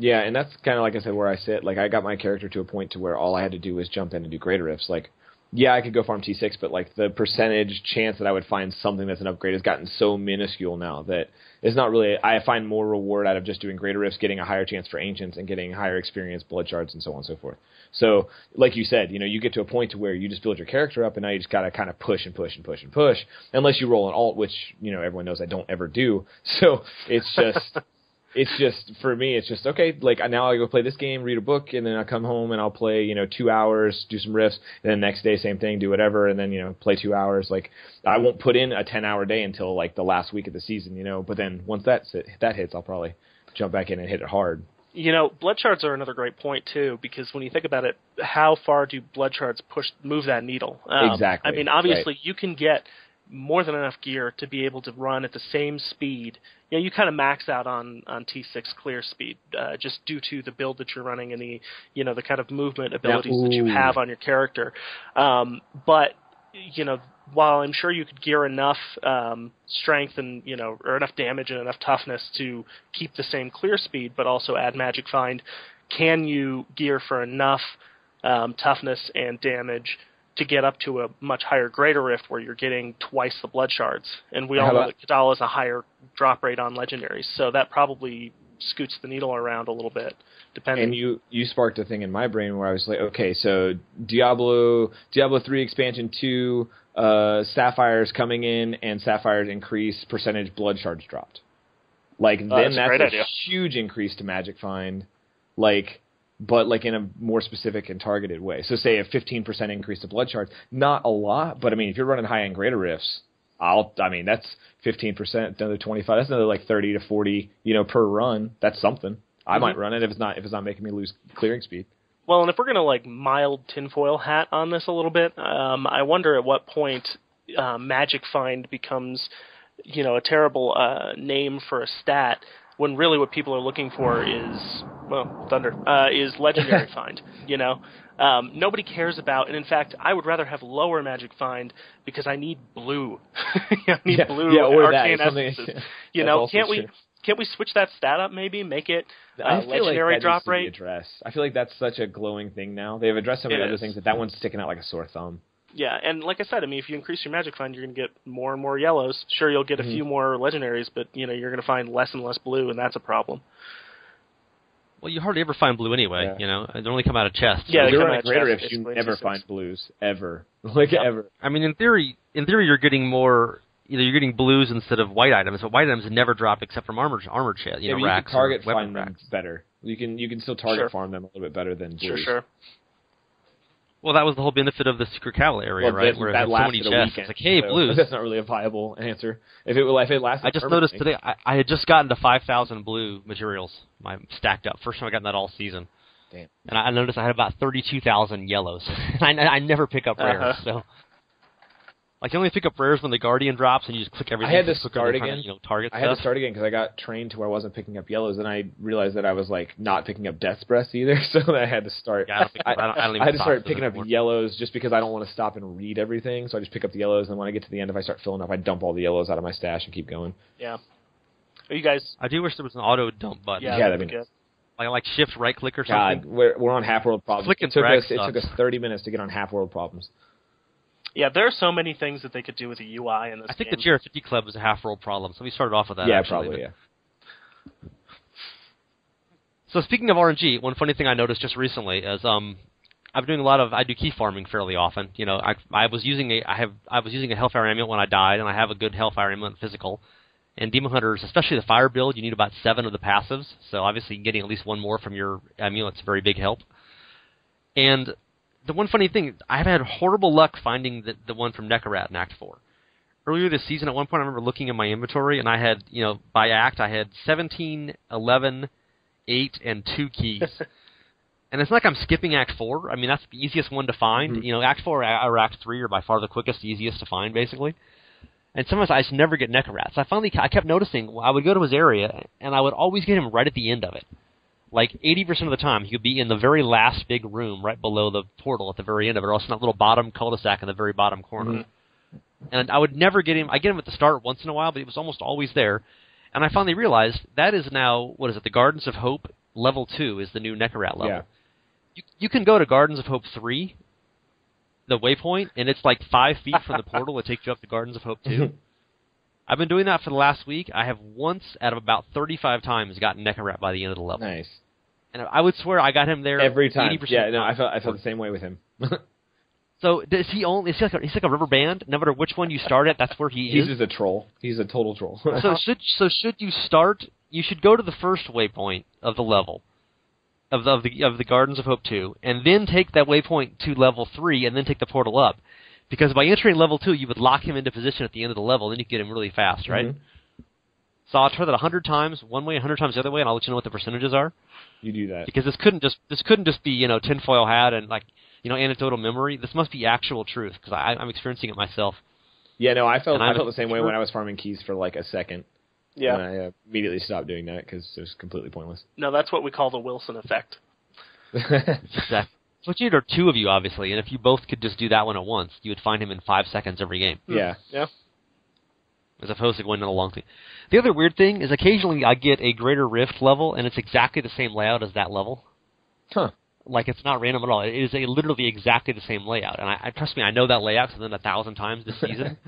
Yeah, and that's kind of like I said where I sit. Like I got my character to a point to where all I had to do was jump in and do greater rifts. Like, yeah, I could go farm T6, but like the percentage chance that I would find something that's an upgrade has gotten so minuscule now that it's not really. I find more reward out of just doing greater rifts, getting a higher chance for ancients, and getting higher experience, blood shards, and so on and so forth. So, like you said, you get to a point to where you just build your character up, and now you just gotta kind of push and push and push and push, unless you roll an alt, which everyone knows I don't ever do. So it's just. It's just, for me, it's just, okay, like, now I go play this game, read a book, and then I come home and I'll play, 2 hours, do some riffs, and then the next day, same thing, do whatever, and then, play 2 hours. Like, I won't put in a 10-hour day until, like, the last week of the season, but then once that hits, I'll probably jump back in and hit it hard.
Blood shards are another great point, too, because when you think about it, how far do blood shards move that needle?
Exactly.
I mean, obviously,
right.
You can get more than enough gear to be able to run at the same speed. You kind of max out on T6 clear speed, just due to the build that you're running and the the kind of movement abilities that you have on your character. But while I'm sure you could gear enough strength and or enough damage and enough toughness to keep the same clear speed, but also add magic find, can you gear for enough toughness and damage to get up to a much higher greater rift where you're getting twice the blood shards? And we all know that Kadal has a higher drop rate on legendaries, so that probably scoots the needle around a little bit, depending.
And you sparked a thing in my brain where I was like, okay, so Diablo 3 expansion 2, Sapphires coming in, and Sapphires increase percentage blood shards dropped. Like, then that's a huge increase to magic find, but like in a more specific and targeted way. So say a 15% increase to blood shards, not a lot, but I mean, if you're running high-end greater rifts, that's 15%, another 25, that's another like 30 to 40, per run. That's something. I might run it if it's not making me lose clearing speed.
Well, and if we're going to mild tinfoil hat on this a little bit, I wonder at what point magic find becomes, a terrible name for a stat, when really what people are looking for is, is legendary find, Nobody cares about, and in fact, I would rather have lower magic find because I need blue. I need blue arcane essences. Can't we switch that stat up maybe? Make it legendary
like
drop rate?
I feel like that's such a glowing thing now. They've addressed so many other things that one's sticking out like a sore thumb.
Yeah, and like I said, if you increase your magic find, you're going to get more and more yellows. Sure, you'll get a few more legendaries, but you're going to find less and less blue, and that's a problem.
Well, you hardly ever find blue anyway.
Yeah.
They only come out of chests.
Yeah,
if you're running greater rifts, you never find blues ever, ever.
I mean, in theory, you're getting more. You're getting blues instead of white items, but white items never drop except from armor chest.
You
racks
can target
or
farm them
racks.
better. You can still target farm them a little bit better than blues.
Sure.
Well, that was the whole benefit of the Secret Cavalry area, right? Where
that
it had so many
lasted
chests.
a weekend.
It's like, hey, blues.
That's not really a viable answer. If it lasted,
I just noticed today I had just gotten to 5,000 blue materials. Stacked up. First time I got that all season.
Damn.
And I noticed I had about 32,000 yellows. I never pick up rares, so. You only pick up rares when the Guardian drops, and you just click everything.
I had to start again.
Target
I had to start again because I got trained to where I wasn't picking up yellows, and I realized that I was not picking up Death's Breath either. So I had to start.
Yeah, I don't even
I had to start picking up
anymore.
yellows just because I don't want to stop and read everything. So I just pick up the yellows, and when I get to the end, if I start filling up, I dump all the yellows out of my stash and keep going.
Yeah. Are you guys?
I do wish there was an auto dump button.
Yeah,
that'd be
good.
Like shift right click or something.
God, we're on half world problems.
Flick and
It took
drag
us 30 minutes to get on half world problems.
Yeah, there are so many things that they could do with the UI in this
I think
game.
the GR50 Club is a half-world problem, so we started off with that.
Yeah,
actually,
probably, yeah.
So speaking of RNG, one funny thing I noticed just recently is I'm doing I do key farming fairly often. I was using a Hellfire Amulet when I died, and I have a good Hellfire Amulet physical. And Demon Hunters, especially the Fire build, you need about 7 of the passives, so obviously getting at least one more from your amulet's a very big help. And the one funny thing, I've had horrible luck finding the one from Neckarat in Act 4. Earlier this season, at one point, I remember looking in my inventory, and I had, by act, I had 17, 11, 8, and 2 keys. And it's not like I'm skipping Act 4. I mean, that's the easiest one to find.
Mm-hmm.
Act 4 or Act 3 are by far the quickest, easiest to find, basically. And sometimes I just never get Neckarat. So I kept noticing, I would go to his area, and I would always get him right at the end of it. 80% of the time, he would be in the very last big room right below the portal at the very end of it, or else in that little bottom cul-de-sac in the very bottom corner. Mm-hmm. And I would never get him. I get him at the start once in a while, but he was almost always there. And I finally realized that is now, the Gardens of Hope level 2 is the new Neckarat level.
Yeah.
You can go to Gardens of Hope 3, the waypoint, and it's like 5 feet from the portal. It takes you up to Gardens of Hope 2. I've been doing that for the last week. I have once out of about 35 times gotten Neckarat by the end of the level.
Nice.
And I would swear I got him there
Every time.
80%
Yeah, no, I felt the same way with him.
So does he only? He's like a rubber band. No matter which one you start at, that's where he is.
He's just a troll. He's a total troll.
So should you start? You should go to the first waypoint of the level, of the Gardens of Hope 2, and then take that waypoint to level 3, and then take the portal up, because by entering level 2, you would lock him into position at the end of the level, then you get him really fast, right? Mm-hmm. So I'll try that 100 times one way, 100 times the other way, and I'll let you know what the percentages are.
You do that
because this couldn't just be tinfoil hat and anecdotal memory. This must be actual truth, because I'm experiencing it myself.
Yeah, no, I felt the same way when I was farming keys for like a second.
Yeah.
And I immediately stopped doing that because it was completely pointless.
No, that's what we call the Wilson effect.
Exactly. So what you need are 2 of you, obviously, and if you both could just do that one at once, you would find him in 5 seconds every game.
Yeah.
Yeah.
As opposed to going on a long thing. The other weird thing is occasionally I get a Greater Rift level, and it's exactly the same layout as that level.
Huh.
Like, it's not random at all. It is literally exactly the same layout. And I trust me, I know that layout because I've done it 1,000 times this season.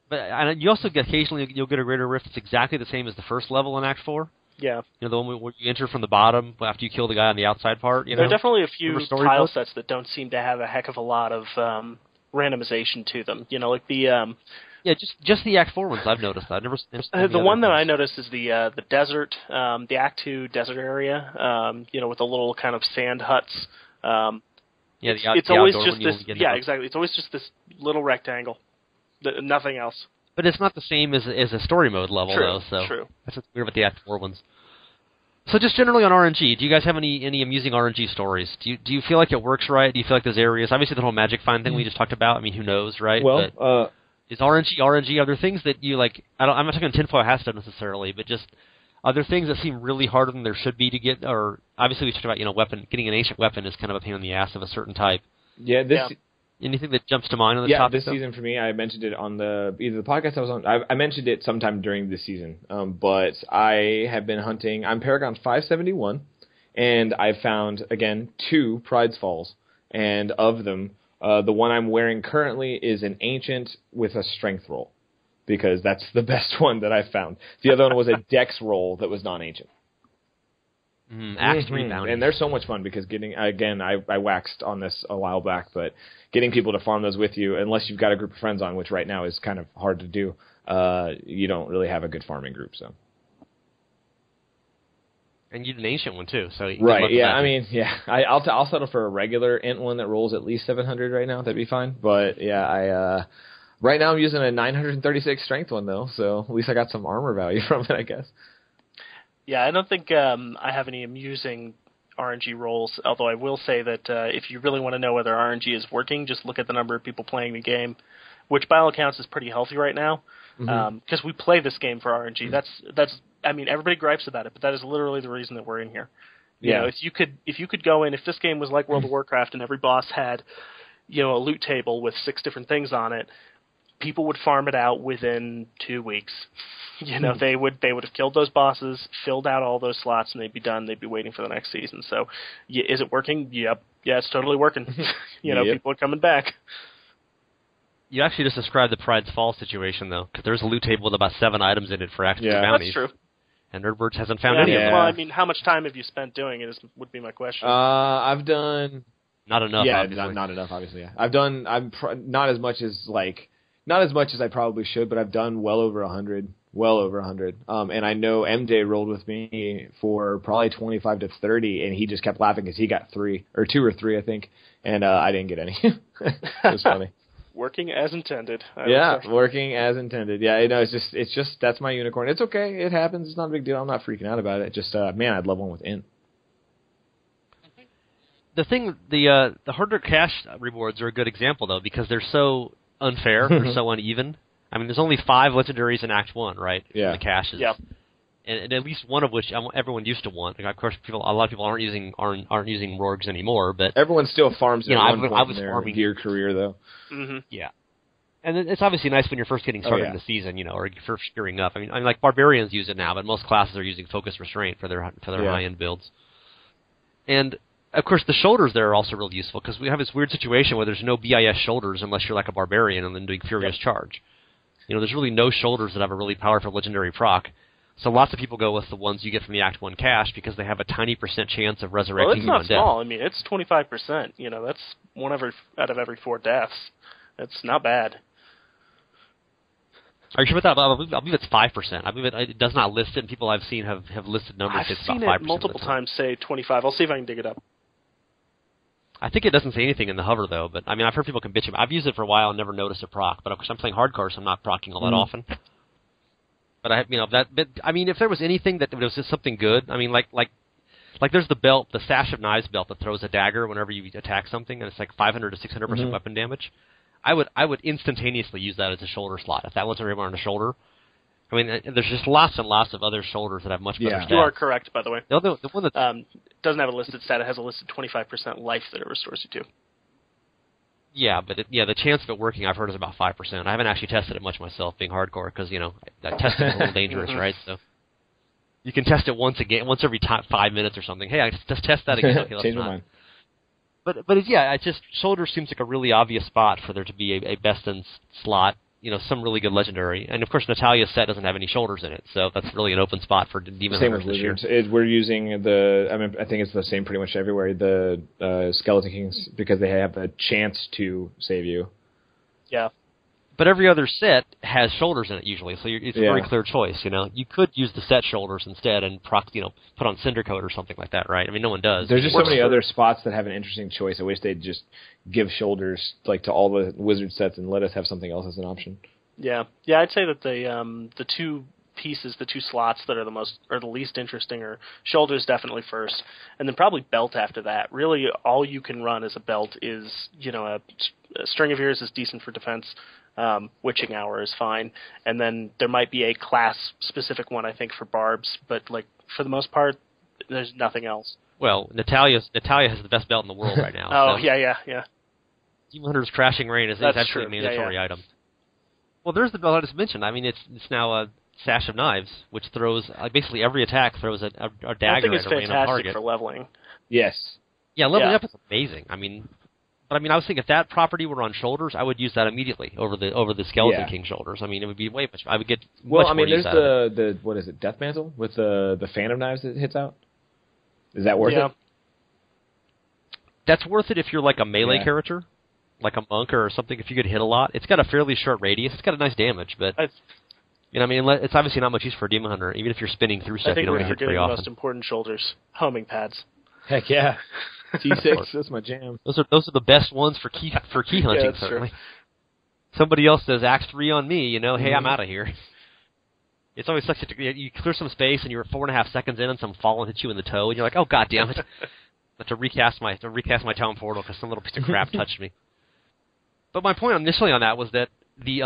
But you also get occasionally you'll get a Greater Rift that's exactly the same as the first level in Act 4.
Yeah.
The one where you enter from the bottom after you kill the guy on the outside part.
There are definitely a few tile sets that don't seem to have a heck of a lot of randomization to them. Like the...
Yeah, just the Act 4 ones I've noticed. I've never
the one that I noticed is the desert, the Act 2 desert area, with the little kind of sand huts. It's always just this. Yeah, exactly. It's always just this little rectangle, nothing else.
But it's not the same as a story mode level, though. So
true.
That's what's weird about the Act 4 ones. So just generally on RNG, do you guys have any amusing RNG stories? Do you feel like it works right? Do you feel like there's areas? Obviously, the whole magic find thing we just talked about. I mean, who knows, right?
Well,
is RNG? Are there things that you like? I'm not talking tinfoil hat stuff necessarily, but just are there things that seem really harder than there should be to get? Or obviously we talked about getting an ancient weapon is kind of a pain in the ass of a certain type.
Yeah.
Anything that jumps to mind on the topic?
Yeah, this season for me, I mentioned it on either the podcast I was on. I mentioned it sometime during this season, but I have been hunting. I'm Paragon 571, and I found again 2 Pride's Falls, and of them. The one I'm wearing currently is an ancient with a strength roll, because that's the best one that I've found. The other one was a dex roll that was non-ancient.
Axe 3 bounties.
And they're so much fun because I waxed on this a while back, but getting people to farm those with you, unless you've got a group of friends on, which right now is kind of hard to do, you don't really have a good farming group, so.
And you did an ancient one, too. So
right, yeah, I mean, yeah. I'll settle for a regular int one that rolls at least 700 right now. That'd be fine. But, yeah, right now I'm using a 936 strength one, though, so at least I got some armor value from it, I guess.
Yeah, I don't think I have any amusing RNG rolls, although I will say that if you really want to know whether RNG is working, just look at the number of people playing the game, which by all accounts is pretty healthy right now, because we play this game for RNG. That's I mean, everybody gripes about it, but that is literally the reason that we're in here. You know, if you could go in, if this game was like World of Warcraft and every boss had, a loot table with 6 different things on it, people would farm it out within 2 weeks. They would have killed those bosses, filled out all those slots, and they'd be done. They'd be waiting for the next season. So, is it working? Yep. Yeah, it's totally working. People are coming back.
You actually just described the Pride's Fall situation, though, because there's a loot table with about 7 items in it for actual bounties.
That's true.
And Nerdbirds hasn't found any of them.
Well, I mean, how much time have you spent doing it would be my question.
I've done...
Not enough,
obviously. Not enough, obviously, yeah. I've done... not as much as I probably should, but I've done well over 100. And I know MJ rolled with me for probably 25 to 30, and he just kept laughing because he got 2 or 3, I think, and I didn't get any. It was funny.
Working as intended.
Working as intended. Yeah, it's just that's my unicorn. It's okay. It happens. It's not a big deal. I'm not freaking out about it. Just man, I'd love one with int.
The Horadric Cache rewards are a good example though, because they're so unfair, they're so uneven. I mean, there's only 5 legendaries in Act 1, right?
Yeah.
The caches.
Yeah.
And at least one of which everyone used to want. Like, of course, a lot of people aren't using Rorgs anymore, but
everyone still farms. At one point
I was
in their
farming
gear career, though.
Mm-hmm.
Yeah. And it's obviously nice when you're first getting started in the season, or you're first gearing up. I mean, like barbarians use it now, but most classes are using focus restraint for their high-end builds. And of course, the shoulders there are also really useful because we have this weird situation where there's no BIS shoulders unless you're like a barbarian and then doing furious charge. There's really no shoulders that have a really powerful legendary proc. So lots of people go with the ones you get from the Act 1 cache because they have a tiny % chance of resurrecting you on death.
Well, it's not small. I mean, it's 25%. That's one out of every 4 deaths. That's not bad.
Are you sure about that? I believe it's 5%. I believe it does not list it, and people I've seen have listed numbers.
I've seen it multiple times say 25. I'll see if I can dig it up.
I think it doesn't say anything in the hover, though. But, I mean, I've heard people can bitch about it. I've used it for a while and never noticed a proc. But, of course, I'm playing hardcore, so I'm not procking all that often. But, if there was anything that was just something good, I mean, like there's the belt, the Sash of Knives belt that throws a dagger whenever you attack something, and it's like 500 to 600% weapon damage. I would instantaneously use that as a shoulder slot. If that wasn't everyone on a shoulder, I mean, there's just lots and lots of other shoulders that have much better stats.
You are correct, by the way.
The one that
doesn't have a listed stat. It has a listed 25% life that it restores you to.
Yeah, but the chance of it working, I've heard, is about 5%. I haven't actually tested it much myself, being hardcore, because that testing is a little dangerous, right? So you can test it once every 5 minutes or something. Hey, I just test that again. Okay,
change my mind.
But it's just shoulder seems like a really obvious spot for there to be a best in slot. Some really good legendary, and of course Natalia's set doesn't have any shoulders in it, so that's really an open spot for Demon Hunters this year.
We're using I think it's the same pretty much everywhere. The Skeleton Kings, because they have a chance to save you.
Yeah.
But every other set has shoulders in it usually, so it's a very clear choice. You could use the set shoulders instead and put on Cinder Coat or something like that, right? I mean, no one does.
There's just so many other spots that have an interesting choice. I wish they'd just give shoulders to all the wizard sets and let us have something else as an option.
Yeah, I'd say that the two pieces, the two slots that are the least interesting are shoulders definitely first, and then probably belt after that. Really, all you can run as a belt is a String of Ears is decent for defense. Witching Hour is fine, and then there might be a class-specific one, I think, for barbs, but for the most part, there's nothing else.
Well, Natalia has the best belt in the world right now.
Oh,
so.
yeah.
Demon Hunter's Crashing Rain is absolutely a mandatory item. Well, there's the belt I just mentioned. I mean, it's now a Sash of Knives, which throws basically every attack throws a dagger at a random target.
I think it's fantastic for leveling.
Yes.
Yeah, leveling up is amazing. I mean, I was thinking if that property were on shoulders, I would use that immediately over the Skeleton King shoulders. I mean, it would be way much. I would get much more use out of it.
There's the what is it, Death Mantle with the Fan of Knives that hits out. Is that worth it?
That's worth it if you're like a melee character, like a monk or something. If you could hit a lot, it's got a fairly short radius. It's got a nice damage, but it's obviously not much use for a Demon Hunter. Even if you're spinning through stuff, you don't get hit very often.
I think we're forgetting the most important shoulders: homing pads.
Heck yeah. T6, that's my jam.
Those are the best ones for key hunting, certainly. True. Somebody else says Axe 3 on me, hey, I'm out of here. It's always such you clear some space and you're 4.5 seconds in and some fallen hits you in the toe and you're like, oh god damn it. I have to recast my town portal because some little piece of crap touched me. But my point initially on that was that the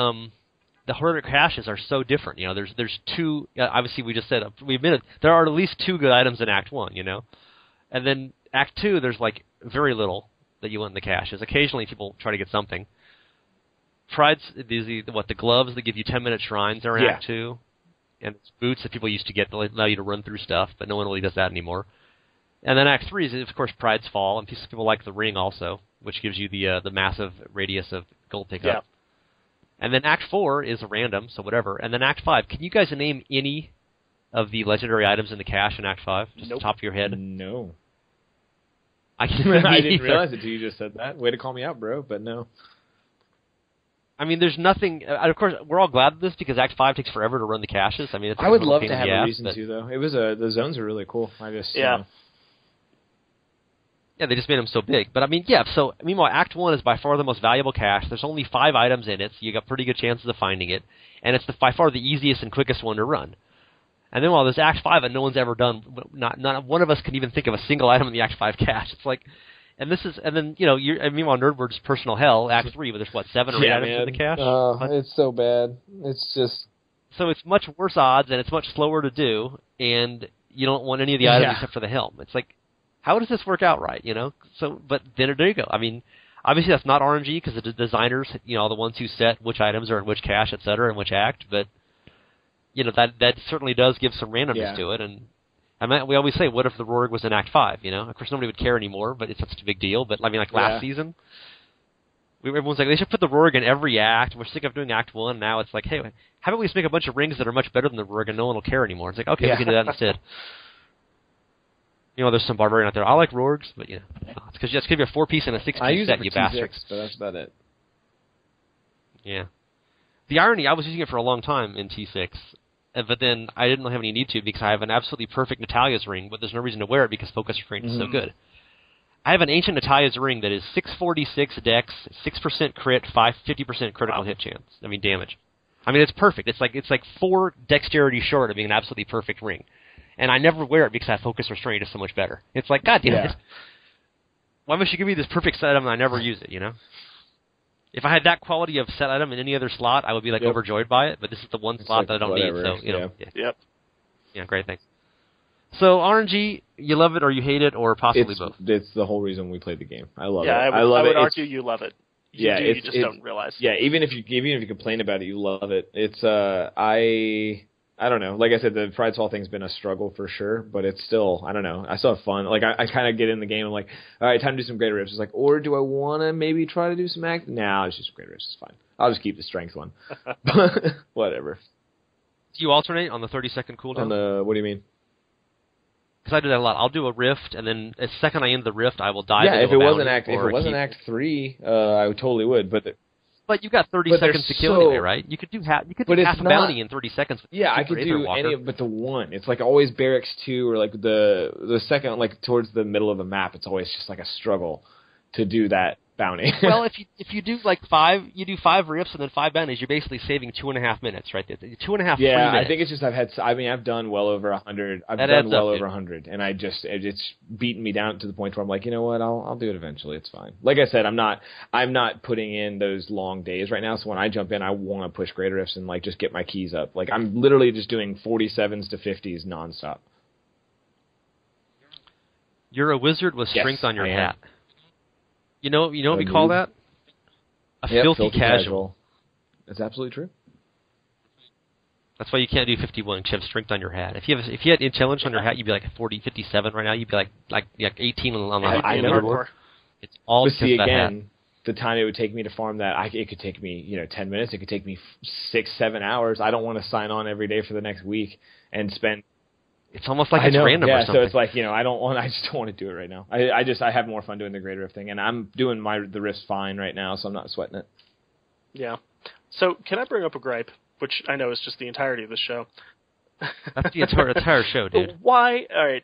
Horadric caches are so different. There's two. Obviously, we admitted there are at least 2 good items in Act 1. And then Act 2, there's very little that you want in the caches. Occasionally, people try to get something. Pride's the gloves that give you 10-minute shrines are in Act 2, and it's boots that people used to get that allow you to run through stuff, but no one really does that anymore. And then Act 3 is, of course, Pride's Fall, and people like the ring also, which gives you the massive radius of gold pickup. Yeah. And then Act 4 is a random, so whatever. And then Act 5, can you guys name any of the legendary items in the cache in Act 5? Just off the top of your head?
No.
I
didn't realize it until you just said that. Way to call me out, bro, but no.
I mean, there's nothing. Of course, we're all glad of this because Act 5 takes forever to run the caches. I mean,
I would love to have a reason to, though. It was the zones are really cool.
Yeah, they just made them so big. But I mean, so meanwhile, Act 1 is by far the most valuable cache. There's only 5 items in it, so you got pretty good chances of finding it, and it's by far the easiest and quickest one to run. And then while there's Act 5 that no one's ever done, not one of us can even think of a single item in the Act 5 cache. It's like, meanwhile, Nerdward's personal hell, Act 3, but there's 7 or 8 items in the cache?
Oh, it's so bad. It's just...
So it's much worse odds, and it's much slower to do, and you don't want any of the items except for the helm. It's like, how does this work out right, So, but then there you go. I mean, Obviously, that's not RNG because the designers, are the ones who set which items are in which cache, etc., and which act. But that certainly does give some randomness to it. And we always say, what if the Rorg was in Act 5? Of course, nobody would care anymore, but it's such a big deal. But last season, everyone's like, they should put the Rorg in every act. We're sick of doing Act 1. Now it's like, hey, how about we just make a bunch of rings that are much better than the Rorg, and no one will care anymore? It's like, okay, we can do that instead. There's some barbarian out there. I like Rorgs, but it's because you have to give you a 4-piece and a 6-piece set, you bastard.
But that's about it.
Yeah. The irony, I was using it for a long time in T6, but then I didn't have any need to because I have an absolutely perfect Natalia's ring, but there's no reason to wear it because focus restraint is so good. I have an ancient Natalia's ring that is 646 dex, 6% crit, 50% critical hit chance. Damage. It's perfect. It's like 4 dexterity short of being an absolutely perfect ring. And I never wear it because I focus restraint is so much better. It's like, God damn it. Why must you give me this perfect set item and I never use it, If I had that quality of set item in any other slot, I would be overjoyed by it, but this is the one slot that I don't need, so, Yeah, great, thanks. So, RNG, you love it or you hate it or possibly both?
It's the whole reason we played the game. I love it.
I would argue you love it. You just don't realize.
Yeah, even if you complain about it, you love it. It's, I don't know. Like I said, the Pridefall thing's been a struggle for sure, but it's still, I don't know. I still have fun. Like, I kind of get in the game. I'm like, all right, time to do some greater rifts. It's like, or do I want to maybe try to do some act? Nah, it's just greater rifts. It's fine. I'll just keep the strength one. Whatever.
Do you alternate on the 30-second cooldown?
What do you mean?
Because I do that a lot. I'll do a rift, and then the second I end the rift, I will dive into
if it wasn't Act 3, I totally would,
But you got 30 seconds to kill anyway, right? You could do half a bounty in 30 seconds.
Yeah, I could do any but the one. It's like always Barracks 2 or like the second, like towards the middle of the map. It's always just like a struggle to do that bounty.
Well, if you do like 5 rifts and then 5 bounties, you're basically saving 2.5 minutes, right? 2.5 3 minutes.
I think it's just I've done well over 100. I've done well over 100, and it's beaten me down to the point where I'm like, you know what? I'll do it eventually. It's fine. Like I said, I'm not putting in those long days right now. So when I jump in, I want to push greater rifts and like just get my keys up. Like I'm literally just doing 47s to 50s nonstop.
You're a wizard with strength on your hat. You know what we
move?
Call that? A filthy casual.
That's absolutely true.
That's why you can't do 51 because you have strength on your hat. If you had intelligence on your hat, you'd be like 40, 57 right now. You'd be like 18 on the leaderboard. It's all because of that hat.
The time it would take me to farm that, it could take me 10 minutes. It could take me 6-7 hours. I don't want to sign on every day for the next week and spend.
It's almost like it's random or something.
So it's like, I just don't want to do it right now. I have more fun doing the greater rift thing, and I'm doing the rifts fine right now, so I'm not sweating it.
Yeah. So can I bring up a gripe, which I know is just the entirety of the show?
That's the entire show, dude.
Why? All right.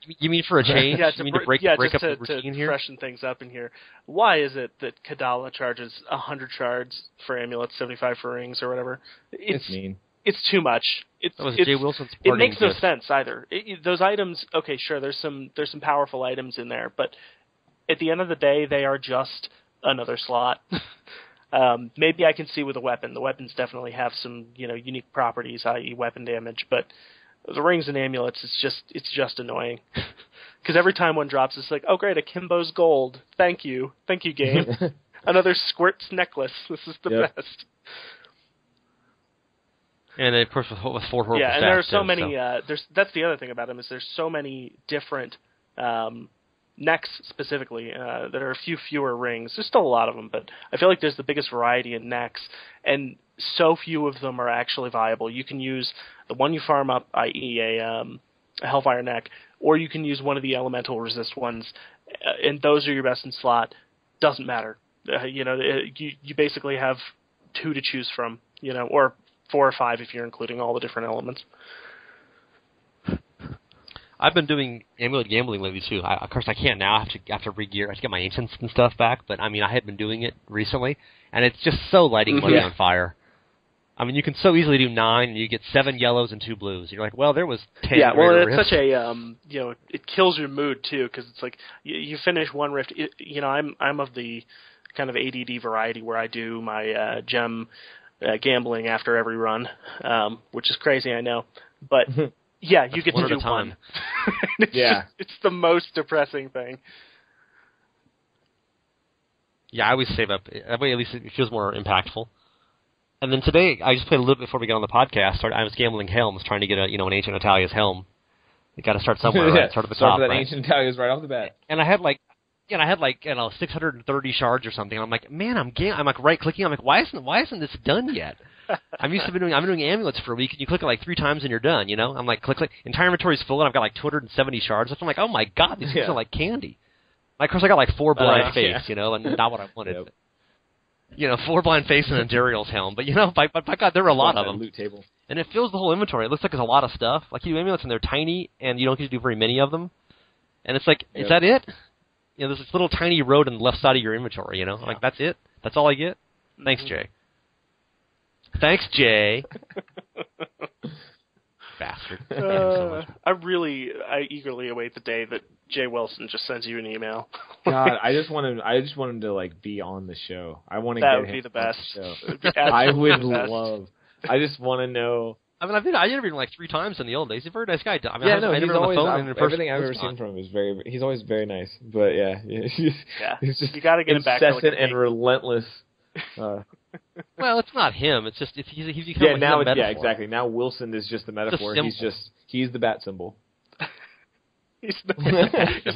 You mean for a change? You mean to break up the routine here?
Freshen things up in here. Why is it that Kadala charges 100 shards for amulets, 75 for rings, or whatever?
It's mean.
It's too much.
That was Jay Wilson's
It makes no sense either. Those items, okay, sure, there's some powerful items in there, but at the end of the day, they are just another slot. Maybe I can see with a weapon. The weapons definitely have some unique properties, i.e. weapon damage, but the rings and amulets, it's just annoying. Because every time one drops, it's like, oh great, Akimbo's gold. Thank you, game. Another Squirt's necklace. This is the best.
And of course, with 4 horrible stats.
And there are so many. That's the other thing about them is there's so many different necks specifically. There are a few fewer rings. There's still a lot of them, but I feel like there's the biggest variety in necks, and so few of them are actually viable. You can use the one you farm up, i.e. a Hellfire neck, or you can use one of the elemental resist ones, and those are your best in slot. Doesn't matter. You basically have 2 to choose from. Or 4 or 5 if you're including all the different elements.
I've been doing amulet gambling lately too. Of course, I can't now. I have to re-gear. I have to get my ancients and stuff back. But I had been doing it recently, and it's just so lighting money on fire. You can so easily do 9, and you get 7 yellows and 2 blues. You're like, well, there was 10.
Yeah, well, it's such a it kills your mood too, because it's like you finish one rift. I'm of the kind of ADD variety where I do my gem. Gambling after every run, which is crazy, I know. But, yeah, you get to do one. It's the most depressing thing.
Yeah, I always save up. That way, at least it feels more impactful. And then today, I just played a little bit before we got on the podcast. I was gambling helms, trying to get an ancient Italia's helm. You got to start somewhere, right? Start at the top,
that
right?
ancient Italia's right off the bat.
And I had 630 shards or something. I'm like, man, I'm like right clicking. I'm like, why isn't this done yet? I'm doing amulets for a week, and you click it like 3 times and you're done. I'm like, click. Entire inventory's full, and I've got like 270 shards. I'm like, oh my god, these things are like candy. Of course, I got like 4 blind face, and not what I wanted. Yep. 4 blind face and a Dariel's helm, but by God, there were a lot of them.
Loot table.
And it fills the whole inventory. It looks like there's a lot of stuff. Like, you do amulets and they're tiny, and you don't get to do very many of them. And it's like, is that it? There's this little tiny road on the left side of your inventory.
Yeah.
Like, that's it. That's all I get. Thanks, Jay. Thanks, Jay. Bastard.
I eagerly await the day that Jay Wilson just sends you an email.
God, I just want him to like be on the show. I want to
that
get
would
him
be the best.
On the show. I would love. I just want to know.
I mean, I interviewed him like 3 times in the old days. He's a very nice guy. I mean,
I
interviewed him on the phone.
Everything I've ever seen from him is he's always very nice. But he's just
you got to get him back.
Incessant and relentless.
Well, it's not him. It's just he's become a metaphor.
Exactly. Now Wilson is just the metaphor. He's the bat symbol.
He's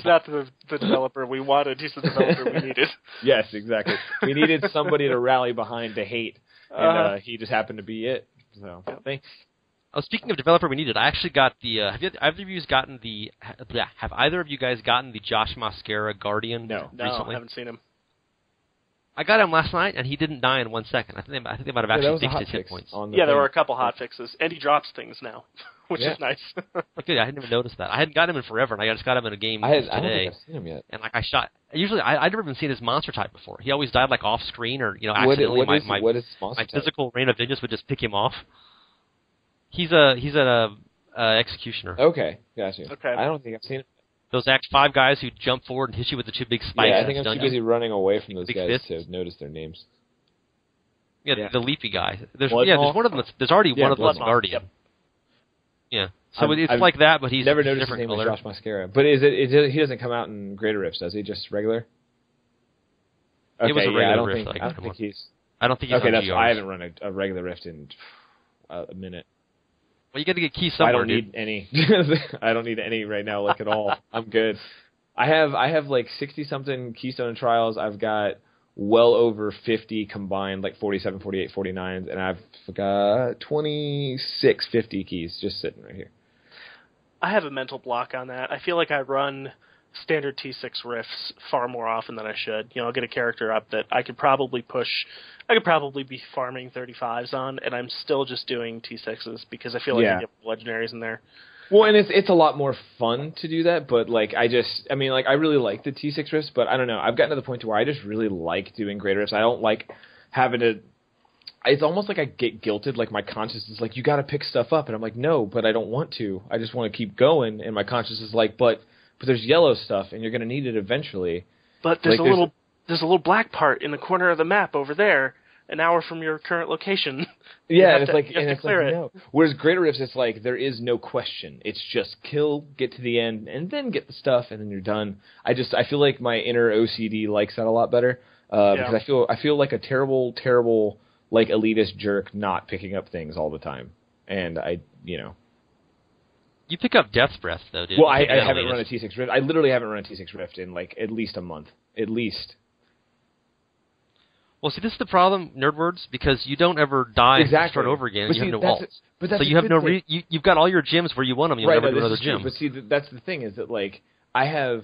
not the developer we wanted. He's the developer we needed.
Yes, exactly. We needed somebody to rally behind to hate, and he just happened to be it. So, thanks.
Oh, speaking of developer we needed, I actually got the. Have either of you guys gotten the Josh Mascara Guardian?
No,
recently?
I haven't seen him.
I got him last night, and he didn't die in 1 second. I think they might have actually fixed his hit points.
There were a couple hot fixes, and he drops things now, which is nice.
Okay, I hadn't even noticed that. I hadn't got him in forever, and I just got him in a game today.
I don't think I've seen him yet.
And I shot. Usually, I'd never even seen his monster type before. He always died off screen, or accidentally.
What is monster type?
Physical reign of vengeance would just pick him off. He's an executioner.
Okay, gotcha.
Okay,
I don't think I've seen him.
Those Act 5 guys who jump forward and hit you with the 2 big spikes.
Yeah, I think I'm too busy running away from those guys
fists.
to notice their names.
Yeah, the leafy guy. There's one of them. There's already one of them that's Guardian.
Yep.
Yeah, so it's like that, but he's
never noticed
different
his name
color.
Josh Mascara. But he doesn't come out in Greater Rifts, does he? Just regular? Okay,
it was a regular
Rift.
I don't think he's
okay,
on GRs.
I haven't run a regular Rift in a minute.
Well, you got to get keys somewhere.
I don't need any. I don't need any right now, at all. I'm good. I have like 60-something Keystone Trials. I've got well over 50 combined, like 47, 48, 49s, and I've got 26 50 keys just sitting right here.
I have a mental block on that. I feel like I run standard T6 Rifts far more often than I should. I'll get a character up that I could probably be farming 35s on, and I'm still just doing T6s because I feel like I get legendaries in there.
Well, and it's a lot more fun to do that, but I really like the T6 Rifts, but I don't know. I've gotten to the point where I just really like doing Greater Rifts. I don't like having to. It's almost like I get guilted. Like my conscience is like, you got to pick stuff up, and I'm like, no, but I don't want to. I just want to keep going, and my conscience is like, but there's yellow stuff, and you're going to need it eventually.
But there's a little black part in the corner of the map over there, an hour from your current location.
Yeah, it's like no. Whereas Greater Rifts, it's like there is no question. It's just kill, get to the end, and then get the stuff, and then you're done. I feel like my inner OCD likes that a lot better because I feel like a terrible elitist jerk not picking up things all the time, and
You pick up Death's Breath though, dude.
Well, I haven't run a T6 Rift. I literally haven't run a T6 Rift in at least a month, at least.
Well, see, this is the problem, NerdWords, because you don't ever die and start over again. You have no ults. So you have you've got all your gyms where you want them. You'll never do another gym.
But see, that's the thing is that I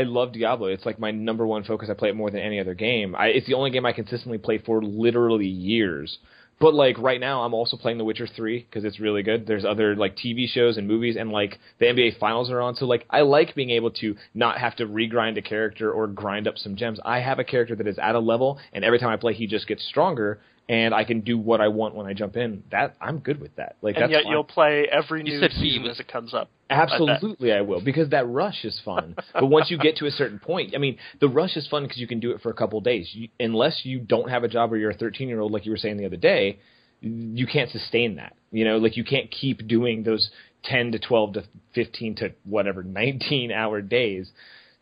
love Diablo. It's like my number one focus. I play it more than any other game. It's the only game I consistently play for literally years. But right now, I'm also playing The Witcher 3 because it's really good. There's other TV shows and movies, and the NBA Finals are on. So I like being able to not have to regrind a character or grind up some gems. I have a character that is at a level, and every time I play, he just gets stronger, and I can do what I want when I jump in. I'm good with that.
And
that's
yet
fine.
you'll play every new season as it comes up.
Absolutely, I will, because that rush is fun. But once you get to a certain point, the rush is fun because you can do it for a couple of days. Unless you don't have a job or you're a 13-year-old, like you were saying the other day, you can't sustain that. You can't keep doing those 10 to 12 to 15 to whatever 19-hour days.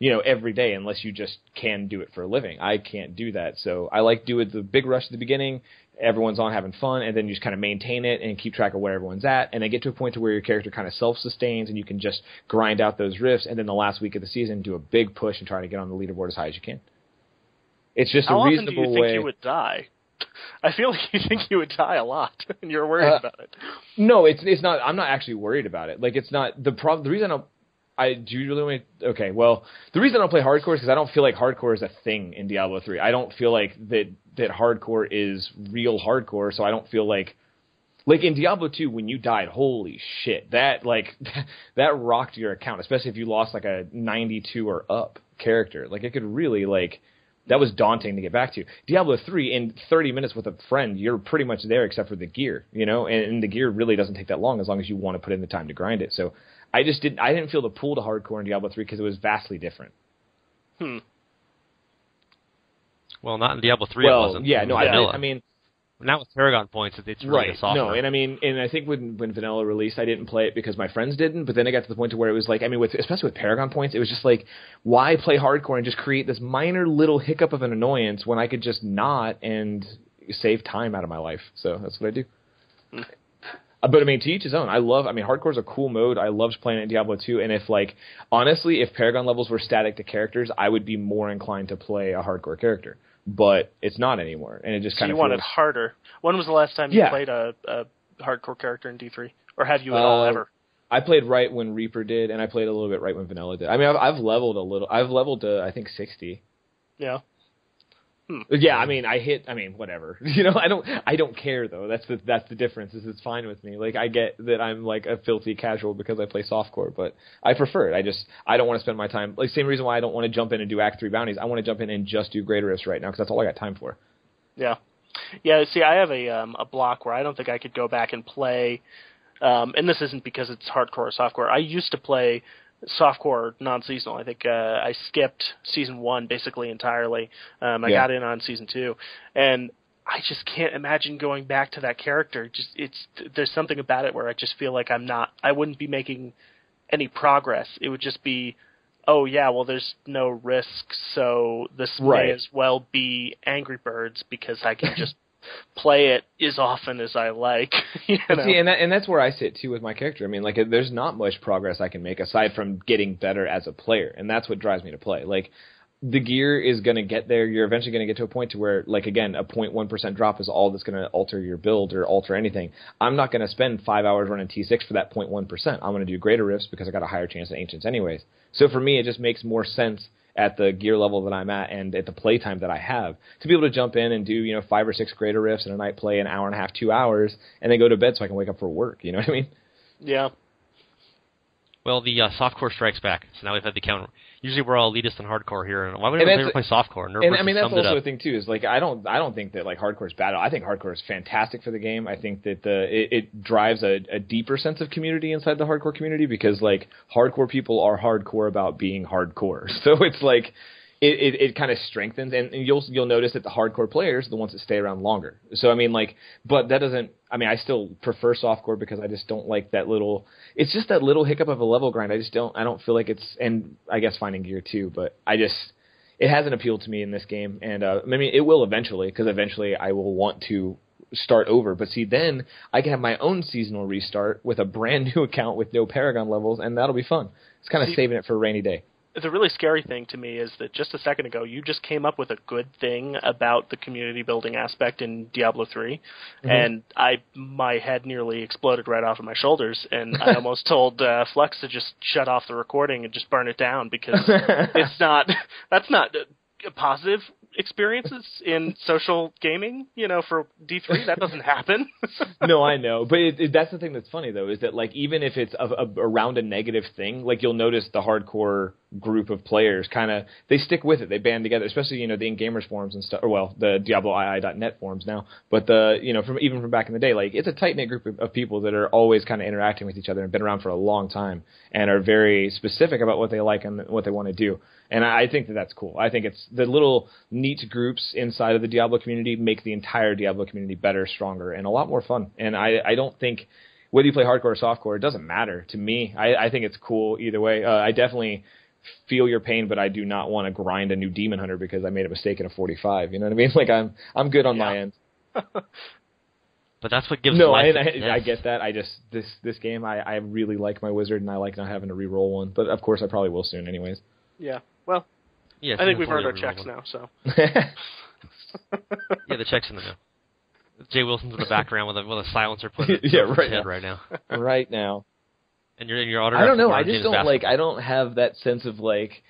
every day unless you just can do it for a living. I can't do that. So I like doing the big rush at the beginning. Everyone's on having fun, and then you just kind of maintain it and keep track of where everyone's at, and then get to a point to where your character kind of self-sustains, and you can just grind out those rifts, and then the last week of the season do a big push and try to get on the leaderboard as high as you can. It's just a reasonable way.
How often do you think you would die? I feel like you think you would die a lot, and you're worried about it.
No, it's not. I'm not actually worried about it. Like, it's not the problem. The reason do you really want me? Okay, well, the reason I don't play hardcore is because I don't feel like hardcore is a thing in Diablo 3. I don't feel like that hardcore is real hardcore, so I don't feel like in Diablo 2 when you died, holy shit, that rocked your account, especially if you lost like a 92 or up character. Like, it could really that was daunting to get back to. Diablo 3, in 30 minutes with a friend, you're pretty much there except for the gear, and the gear really doesn't take that long as you want to put in the time to grind it. So I didn't feel the pull to hardcore in Diablo 3 because it was vastly different.
Well, not in Diablo 3 it wasn't.
Yeah, no, I mean...
Now with Paragon points, it's really a software.
No, and I mean, and I think when Vanilla released, I didn't play it because my friends didn't, but then it got to the point to where it was like, I mean, especially with Paragon points, it was just like, why play hardcore and just create this minor little hiccup of an annoyance when I could just not and save time out of my life? So that's what I do. But I mean, to each his own. Hardcore is a cool mode. I loved playing it in Diablo 2, and honestly, if Paragon levels were static to characters, I would be more inclined to play a hardcore character. But it's not anymore, and it just kind of.
So you want it harder. When was the last time you played a hardcore character in D3, or have you at all ever?
I played right when Reaper did, and I played a little bit right when Vanilla did. I mean, I've leveled a little. I've leveled to I think 60.
Yeah.
Yeah, whatever. I don't care though. That's the difference. It's fine with me. Like, I get that I'm like a filthy casual because I play softcore, but I prefer it. I don't want to spend my time, like, same reason why I don't want to jump in and do Act 3 bounties. I want to jump in and just do greater rifts right now because that's all I got time for.
Yeah. Yeah, see, I have a block where I don't think I could go back and play, and this isn't because it's hardcore or softcore. I used to play softcore non-seasonal. I think I skipped season 1 basically entirely. I got in on season 2, and I just can't imagine going back to that character. There's something about it where I just feel like I wouldn't be making any progress. It would just be, oh yeah, well there's no risk, so this may as well be Angry Birds because I can just play it as often as I like. See,
and that's where I sit too with my character. I mean, like, there's not much progress I can make aside from getting better as a player, and that's what drives me to play. Like, the gear is going to get there. You're eventually going to get to a point to where, like, again, a 0.1% drop is all that's going to alter your build or alter anything. I'm not going to spend 5 hours running T6 for that 0.1%. I'm going to do greater rifts because I got a higher chance at Ancients anyways. So for me, it just makes more sense at the gear level that I'm at and at the playtime that I have to be able to jump in and do 5 or 6 greater rifts in a night, play an hour and a half, 2 hours, and then go to bed so I can wake up for work. You know what I mean?
Yeah.
Well, the softcore strikes back, so now we've had the counter. Usually we're all elitist and hardcore here, and why would we play softcore?
And I mean, that's also a thing too. Is like I don't think that like hardcore is bad. I think hardcore is fantastic for the game. I think that it drives a deeper sense of community inside the hardcore community because like hardcore people are hardcore about being hardcore. So it's like it kind of strengthens, and you'll notice that the hardcore players are the ones that stay around longer. So I mean, like, but that doesn't. I mean, I still prefer softcore because I just don't like that little. It's just that little hiccup of a level grind. I don't feel like it's, and I guess finding gear too. But it hasn't appealed to me in this game, and I mean, it will eventually because eventually I will want to start over. But see, then I can have my own seasonal restart with a brand new account with no Paragon levels, and that'll be fun. It's kind of saving it for a rainy day.
The really scary thing to me is that just a second ago, you just came up with a good thing about the community building aspect in Diablo 3, and my head nearly exploded right off of my shoulders, and I almost told Flux to just shut off the recording and just burn it down because that's not positive experiences in social gaming, for D3. That doesn't happen.
No, I know. But that's the thing that's funny, though, is that, like, even if it's around a negative thing, like, you'll notice the hardcore group of players they stick with it. They band together, especially, the in-gamers forums and stuff, or, well, the DiabloII.net forums now. But, from back in the day, like, it's a tight-knit group of people that are always kind of interacting with each other and been around for a long time and are very specific about what they like and what they want to do. And I think that that's cool. I think it's the little neat groups inside of the Diablo community make the entire Diablo community better, stronger, and a lot more fun. And I don't think whether you play hardcore or softcore, it doesn't matter to me. I think it's cool either way. I definitely feel your pain, but I do not want to grind a new Demon Hunter because I made a mistake in a 45. You know what I mean? Like I'm good on my end.
But that's what gives.
No,
life
I get that. I just this game I really like my wizard, and I like not having to re-roll one. But of course I probably will soon, anyways.
Yeah. Well.
Yeah,
I think we've earned our checks now. So.
Yeah, the check's in the mail. Jay Wilson's in the background with a silencer put in his head right now.
Right now.
And your autograph.
I don't know. I just don't like. I don't have that sense of like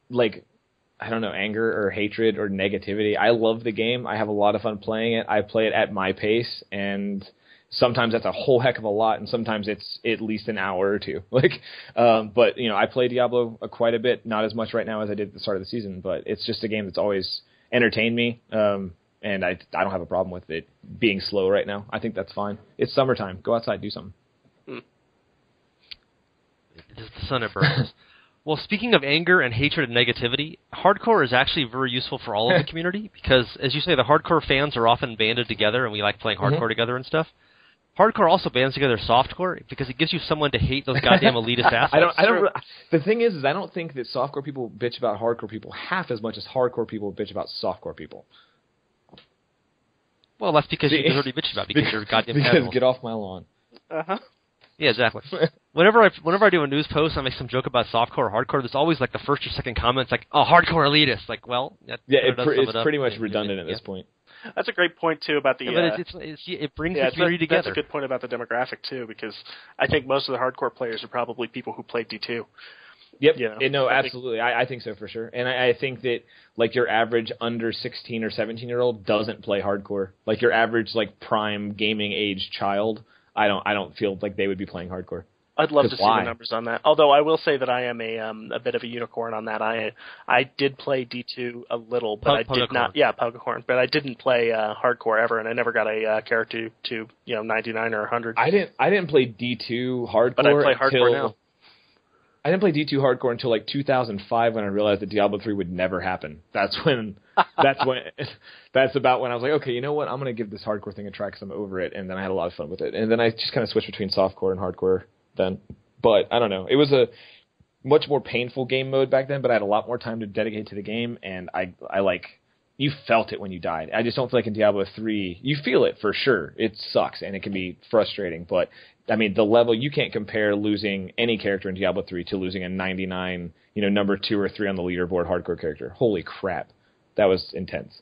I don't know, anger or hatred or negativity. I love the game. I have a lot of fun playing it. I play it at my pace, and sometimes that's a whole heck of a lot, and sometimes it's at least an hour or two. But I play Diablo quite a bit. Not as much right now as I did at the start of the season, but it's just a game that's always entertained me. And I don't have a problem with it being slow right now. I think that's fine. It's summertime. Go outside, do something.
It's the sun it burns. Well, speaking of anger and hatred and negativity, hardcore is actually very useful for all of the community because, as you say, the hardcore fans are often banded together, and we like playing hardcore together and stuff. Hardcore also bands together softcore because it gives you someone to hate those goddamn elitist assholes.
The thing is I don't think that softcore people bitch about hardcore people half as much as hardcore people bitch about softcore people.
Well, that's because you already bitched about because you're goddamn
because
casual.
Get off my lawn.
Yeah, exactly. Whenever I do a news post, I make some joke about softcore or hardcore. There's always like the first or second comment, it's like, "Oh, hardcore elitist." Like, well,
it's pretty much redundant at this point.
That's a great point too about the.
But it brings the community together.
That's a good point about the demographic too, because I think most of the hardcore players are probably people who played D2.
Yep. No, absolutely. I think so for sure. And I think that like your average under 16 or 17-year-old doesn't play hardcore. Like your average like prime gaming age child, I don't feel like they would be playing hardcore.
I'd love to see the numbers on that. Although I will say that I am a bit of a unicorn on that. I did play D2 a little, but I did not. Yeah, Pugacorn. But I didn't play hardcore ever, and I never got a character to 99 or 100.
I didn't play D2 hardcore,
but I play hardcore now.
I didn't play D2 hardcore until like 2005 when I realized that Diablo 3 would never happen. That's about when I was like, okay, you know what? I'm going to give this hardcore thing a try because I'm over it, and then I had a lot of fun with it. And then I just kind of switched between softcore and hardcore then. But I don't know. It was a much more painful game mode back then, but I had a lot more time to dedicate to the game, and I like you felt it when you died. I just don't feel like in Diablo 3 you feel it for sure. It sucks and it can be frustrating, but I mean the level you can't compare losing any character in Diablo 3 to losing a 99, number 2 or 3 on the leaderboard hardcore character. Holy crap. That was intense.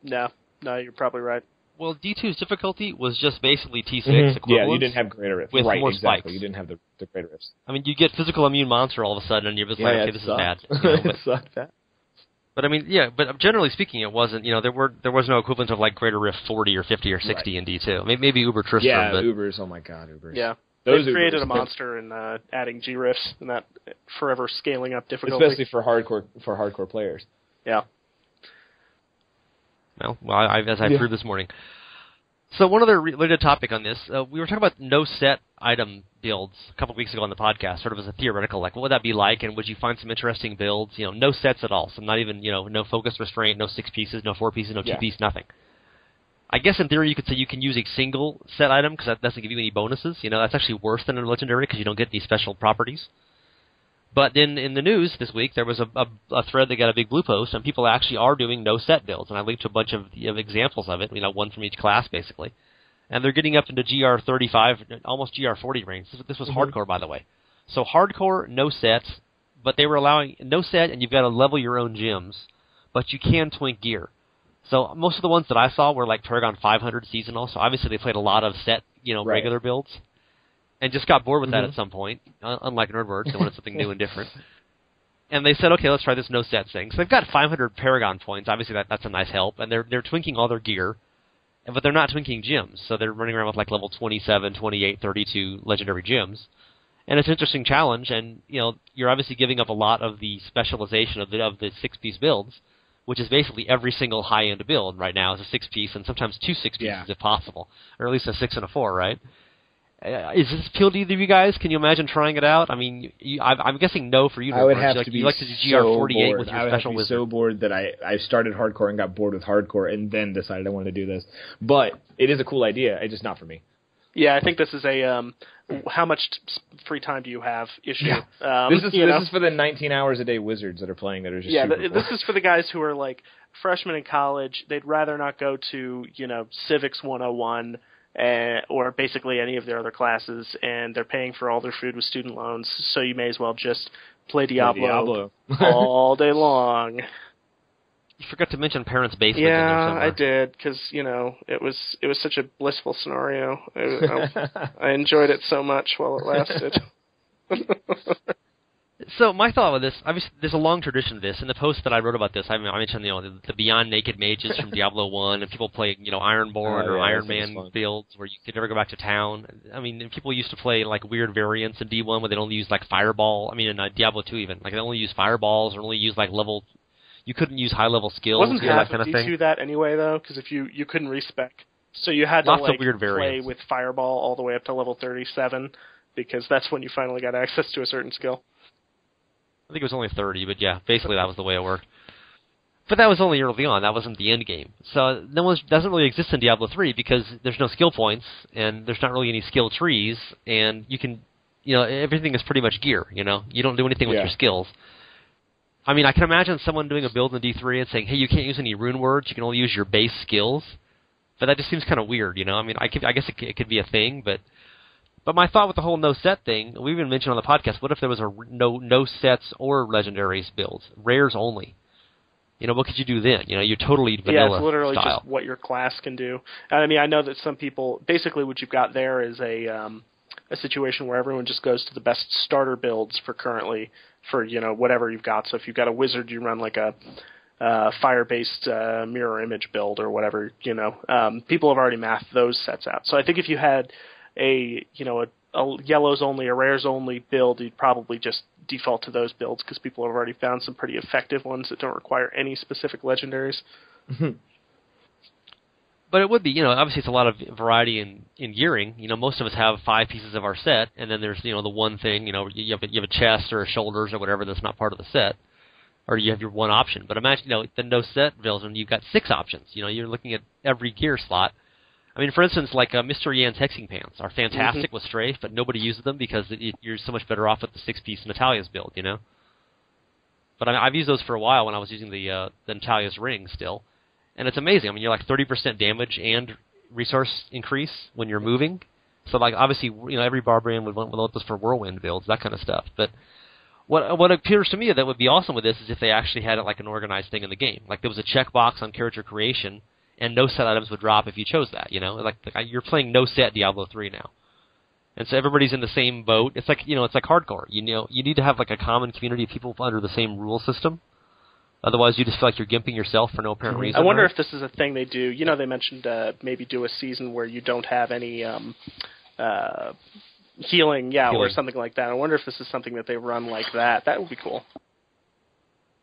No, you're probably right.
Well, D2's difficulty was just basically T6 equivalent.
Yeah, you didn't have greater rifts.
With more
exactly.
spikes.
You didn't have the greater rifts.
I mean, you get physical immune monster all of a sudden, and you're just like, okay, this is bad.
It sucked that.
But I mean, but generally speaking, it wasn't. There was no equivalent of like greater rift 40 or 50 or 60 in D2. Maybe Uber Tristram.
Yeah,
but
Ubers. Oh my God, Ubers.
Yeah.
Those
They created a monster and adding G-rifts and that forever scaling up difficulty.
Especially for hardcore players.
Yeah.
Well, as I proved this morning. So one other related topic on this, we were talking about no-set item builds a couple of weeks ago on the podcast, sort of as a theoretical, like what would that be like, and would you find some interesting builds? No sets at all, so not even, no focus restraint, no 6 pieces, no 4 pieces, no 2 piece, nothing. I guess in theory you could say you can use a single set item because that doesn't give you any bonuses. That's actually worse than a legendary because you don't get any special properties. But then in the news this week, there was a thread that got a big blue post, and people actually are doing no-set builds. And I linked to a bunch of examples of it, one from each class, basically. And they're getting up into GR35, almost GR40 range. This was hardcore, by the way. So hardcore, no sets, but they were allowing no set, and you've got to level your own gems, but you can twink gear. So most of the ones that I saw were like Paragon 500 seasonal, so obviously they played a lot of set, regular builds. And just got bored with that at some point, unlike NerdWords, they wanted something new and different. And they said, okay, let's try this no-set thing. So they've got 500 Paragon points. Obviously, that's a nice help. And they're twinking all their gear, but they're not twinking gems. So they're running around with like level 27, 28, 32 legendary gems. And it's an interesting challenge. And, you're obviously giving up a lot of the specialization of the 6-piece builds, which is basically every single high-end build right now is a 6-piece and sometimes 2 6-pieces if possible. Or at least a 6 and a 4, right? Is this appeal to either of you guys? Can you imagine trying it out? I mean, I'm guessing no for you.
I would have to be
you like to do GR48 with your special wizard.
I would be so bored that I started hardcore and got bored with hardcore and then decided I wanted to do this. But it is a cool idea. It's just not for me.
Yeah, I think this is a how much free time do you have issue.
Yeah. This is for the 19 hours a day wizards that are playing that are just
this is for the guys who are like freshmen in college. They'd rather not go to Civics 101 or basically any of their other classes, and they're paying for all their food with student loans. So you may as well just play Diablo. All day long.
You forgot to mention parents' basement. In there somewhere.
I did, because it was such a blissful scenario. I enjoyed it so much while it lasted.
So my thought with this, obviously, there's a long tradition of this. In the post that I wrote about this, I mentioned the Beyond Naked Mages from Diablo 1, and people play Ironborn or Iron Man builds where you could never go back to town. I mean, people used to play like weird variants in D1 where they'd only use like Fireball. I mean, in Diablo 2 even, like they only use Fireballs or only use like level. You couldn't use high-level skills.
Wasn't
that kind of thing.
D2 that anyway, though? Because if you couldn't respec, so you had to
Lots of weird
play
variants.
with Fireball all the way up to level 37, because that's when you finally got access to a certain skill.
I think it was only 30, but yeah, basically that was the way it worked. But that was only early on. That wasn't the end game. So doesn't really exist in Diablo 3 because there's no skill points, and there's not really any skill trees, and you can, everything is pretty much gear, You don't do anything with your skills. I mean, I can imagine someone doing a build in D3 and saying, hey, you can't use any rune words, you can only use your base skills. But that just seems kind of weird, I mean, I guess it could be a thing, but my thought with the whole no-set thing, we even mentioned on the podcast, what if there was a no sets or legendaries builds, rares only? What could you do then? You're totally vanilla
Yeah, it's literally
style.
just what your class can do. And I mean, I know that some people, basically what you've got there is a situation where everyone just goes to the best starter builds for currently, for whatever you've got. So if you've got a wizard, you run like a fire-based mirror image build or whatever. People have already mathed those sets out. So I think if you had a yellows only, a rares only build, you'd probably just default to those builds because people have already found some pretty effective ones that don't require any specific legendaries.
But it would be, obviously it's a lot of variety in gearing. Most of us have 5 pieces of our set, and then there's, the one thing, you have a chest or a shoulders or whatever that's not part of the set, or you have your one option. But imagine, the no-set builds when you've got 6 options. You're looking at every gear slot. I mean, for instance, like Mr. Yan's hexing pants are fantastic with strafe, but nobody uses them because you're so much better off with the 6-piece Natalia's build, But I've used those for a while when I was using the Natalia's ring still. And it's amazing. I mean, you're like 30% damage and resource increase when you're moving. So, like, obviously, every barbarian would want this for whirlwind builds, that kind of stuff. But what appears to me that would be awesome with this is if they actually had it like an organized thing in the game. Like, there was a checkbox on character creation, and no set items would drop if you chose that, Like you're playing no set Diablo 3 now. And so everybody's in the same boat. It's like, it's like hardcore. You need to have, like, a common community of people under the same rule system. Otherwise, you just feel like you're gimping yourself for no apparent reason.
I wonder if this is a thing they do. They mentioned maybe do a season where you don't have any healing, or something like that. I wonder if this is something that they run like that. That would be cool.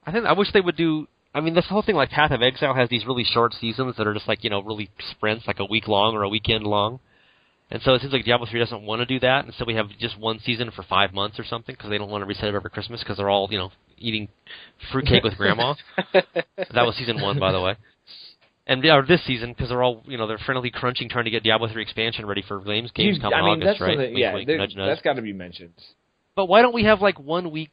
I wish they would do. I mean, this whole thing, like Path of Exile, has these really short seasons that are just like, really sprints, like a week long or a weekend long. And so it seems like Diablo 3 doesn't want to do that, and so we have just one season for 5 months or something, because they don't want to reset it over Christmas, because they're all, eating fruitcake with Grandma. That was season 1, by the way. And this season, because they're all, they're frantically crunching, trying to get Diablo 3 expansion ready for Gamescom in August, right?
Nudge, that's got to be mentioned.
But why don't we have, like, 1 week,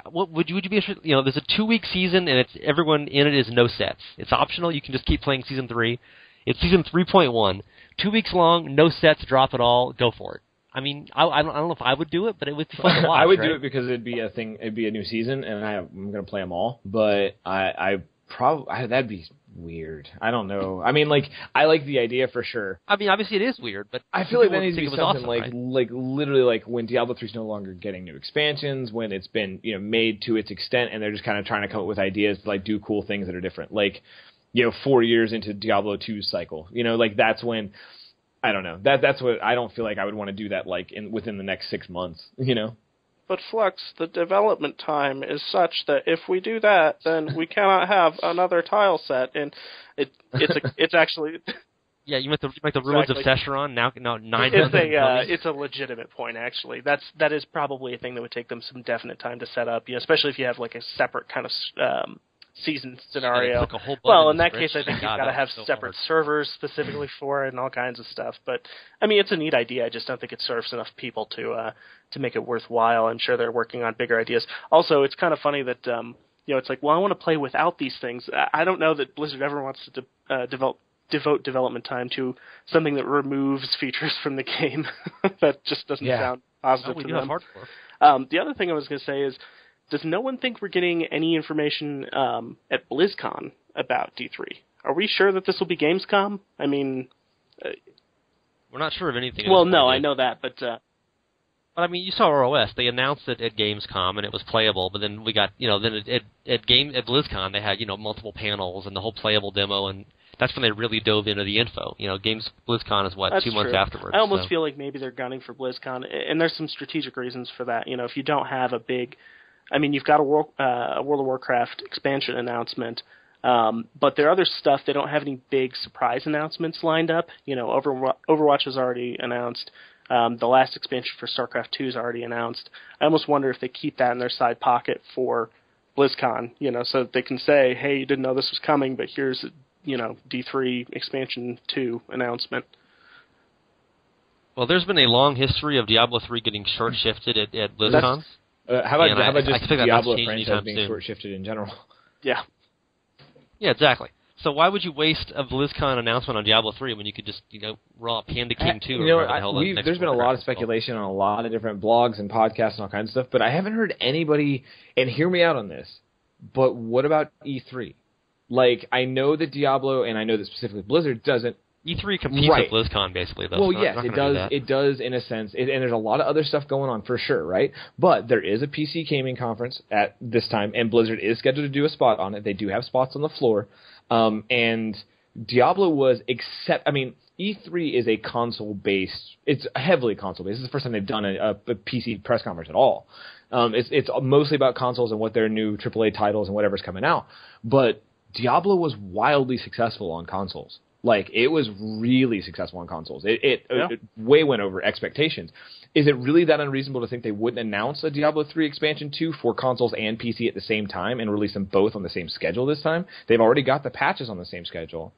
what would you be interested, there's a 2-week season, and it's everyone in it is no sets. It's optional, you can just keep playing season 3. It's season 3.1. 2 weeks long, no sets, drop it all, go for it. I mean, I don't know if I would do it, but it would be fun to watch.
I would
right?
do it because it'd be a thing. It'd be a new season, and I'm going to play them all. But I probably that'd be weird. I don't know. I mean, like, I like the idea for sure.
I mean, obviously it is weird, but
I feel like that needs to be something
awesome,
like
right?
like literally like when Diablo 3 is no longer getting new expansions, when it's been made to its extent, and they're just kind of trying to come up with ideas to like do cool things that are different. Like 4 years into Diablo 2's cycle, like that's when. I don't know. That's what I don't feel like I would want to do that like within the next 6 months,
But Flux, the development time is such that if we do that, then we cannot have another tile set, and it's actually.
Yeah, you make the ruins of Sescheron now 900.
It's a legitimate point actually. That is probably a thing that would take them some definite time to set up. Especially if you have like a separate kind of season scenario.
Click a whole button
Well, in
to
that
switch.
case, I think
God,
you've got to
that
have
was so
separate
hard.
servers specifically for it and all kinds of stuff. But I mean, it's a neat idea. I just don't think it serves enough people to make it worthwhile. I'm sure they're working on bigger ideas. Also, it's kind of funny that it's like, well, I want to play without these things. I don't know that Blizzard ever wants to devote development time to something that removes features from the game. That just doesn't sound positive
we
to
do
them.
have hardcore.
The other thing I was going to say is, does no one think we're getting any information at BlizzCon about D3? Are we sure that this will be Gamescom? I mean...
we're not sure of anything.
Well, no, I know that, but...
But I mean, you saw ROS. They announced it at Gamescom, and it was playable. But then we got, then at BlizzCon, they had, multiple panels and the whole playable demo, and that's when they really dove into the info. BlizzCon is what,
that's
2 months
true.
afterwards.
I almost feel like maybe they're gunning for BlizzCon, and there's some strategic reasons for that. If you don't have a big, you've got a World of Warcraft expansion announcement, but there are other stuff. They don't have any big surprise announcements lined up. Overwatch is already announced. The last expansion for StarCraft 2 is already announced. I almost wonder if they keep that in their side pocket for BlizzCon, so that they can say, hey, you didn't know this was coming, but here's D3 Expansion 2 announcement.
Well, there's been a long history of Diablo 3 getting short-shifted at BlizzCon.
How about just Diablo franchise being
soon.
short-shifted in general?
Yeah.
Yeah, exactly. So why would you waste a BlizzCon announcement on Diablo 3 when you could just, roll out Panda King 2 or whatever the hell the next
there's been a lot of speculation on a lot of different blogs and podcasts and all kinds of stuff, but I haven't heard anybody, and hear me out on this, but what about E3? Like, I know that Diablo, and I know that specifically Blizzard doesn't...
E3 competes with BlizzCon, basically, though.
Well,
so
yes, it does. It does, in a sense, and there's a lot of other stuff going on, for sure, right? But there is a PC gaming conference at this time, and Blizzard is scheduled to do a spot on it. They do have spots on the floor. And Diablo was E3 is a console-based... It's heavily console-based. This is the first time they've done a PC press conference at all. It's mostly about consoles and what their new AAA titles and whatever's coming out. But Diablo was wildly successful on consoles. Like, it was really successful on consoles. It way went over expectations. Is it really that unreasonable to think they wouldn't announce a Diablo 3 Expansion 2 for consoles and PC at the same time and release them both on the same schedule this time? They've already got the patches on the same schedule.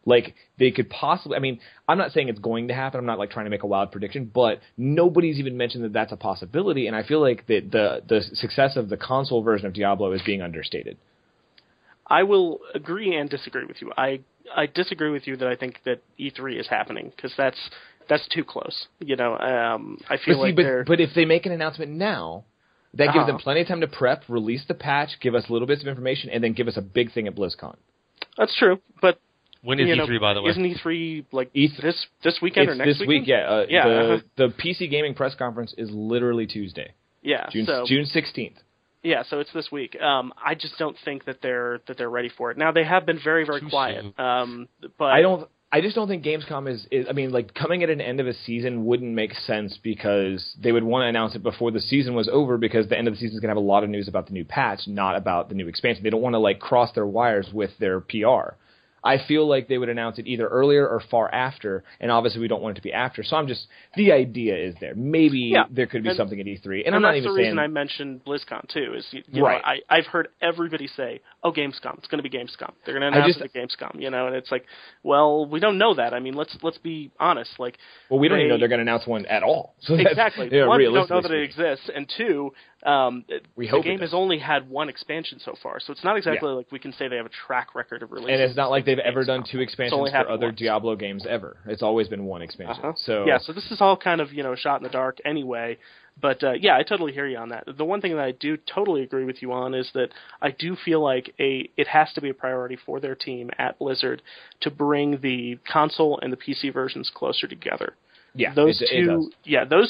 Like, they could possibly... I'm not saying it's going to happen. I'm not, trying to make a wild prediction, but nobody's even mentioned that that's a possibility, and I feel like that the success of the console version of Diablo is being understated.
I will agree and disagree with you. I disagree with you that I think that E3 is happening, because that's too close. I feel
but if they make an announcement now, that gives them plenty of time to prep, release the patch, give us little bits of information, and then give us a big thing at BlizzCon.
That's true, but
when is E3, by the way?
Isn't E3 this weekend or next weekend?
This week, yeah. The PC gaming press conference is literally Tuesday.
Yeah,
June 16th.
Yeah, so it's this week. I just don't think that they're ready for it. Now, they have been very, very quiet. But
I just don't think Gamescom is coming at an end of a season wouldn't make sense, because they would want to announce it before the season was over, because the end of the season is going to have a lot of news about the new patch, not about the new expansion. They don't want to cross their wires with their PR. I feel like they would announce it either earlier or far after, and obviously we don't want it to be after. So the idea is there. Maybe there could be something at E3. And I'm not even saying...
that's the reason I mentioned BlizzCon, too, is, I've heard everybody say, Gamescom, it's going to be Gamescom. They're going to announce it at Gamescom, and it's like, well, we don't know that. Let's be honest.
We don't even know they're going to announce one at all. So
exactly. One, we don't know that it exists, and two,
we hope
the game has only had one expansion so far, so it's not exactly like we can say they have a track record of releasing.
And it's not like they've ever done two expansions for other Diablo games ever. It's always been one expansion. So
this is all kind of a shot in the dark anyway. But I totally hear you on that. The one thing that I do totally agree with you on is that I do feel like it has to be a priority for their team at Blizzard to bring the console and the PC versions closer together.
Yeah,
those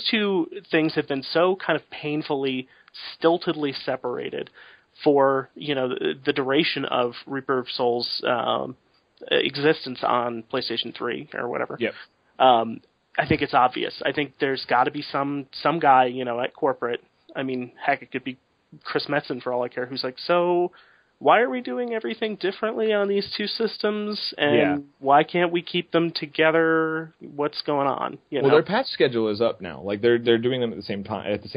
two things have been so kind of painfully, stiltedly separated for the duration of Reaper of Souls' existence on PlayStation 3 or whatever.
Yep.
I think it's obvious. I think there's got to be some guy at corporate. Heck, it could be Chris Metzen for all I care, who's like, so why are we doing everything differently on these two systems, and why can't we keep them together? What's going on?
Well, their patch schedule is up now. They're doing them at the same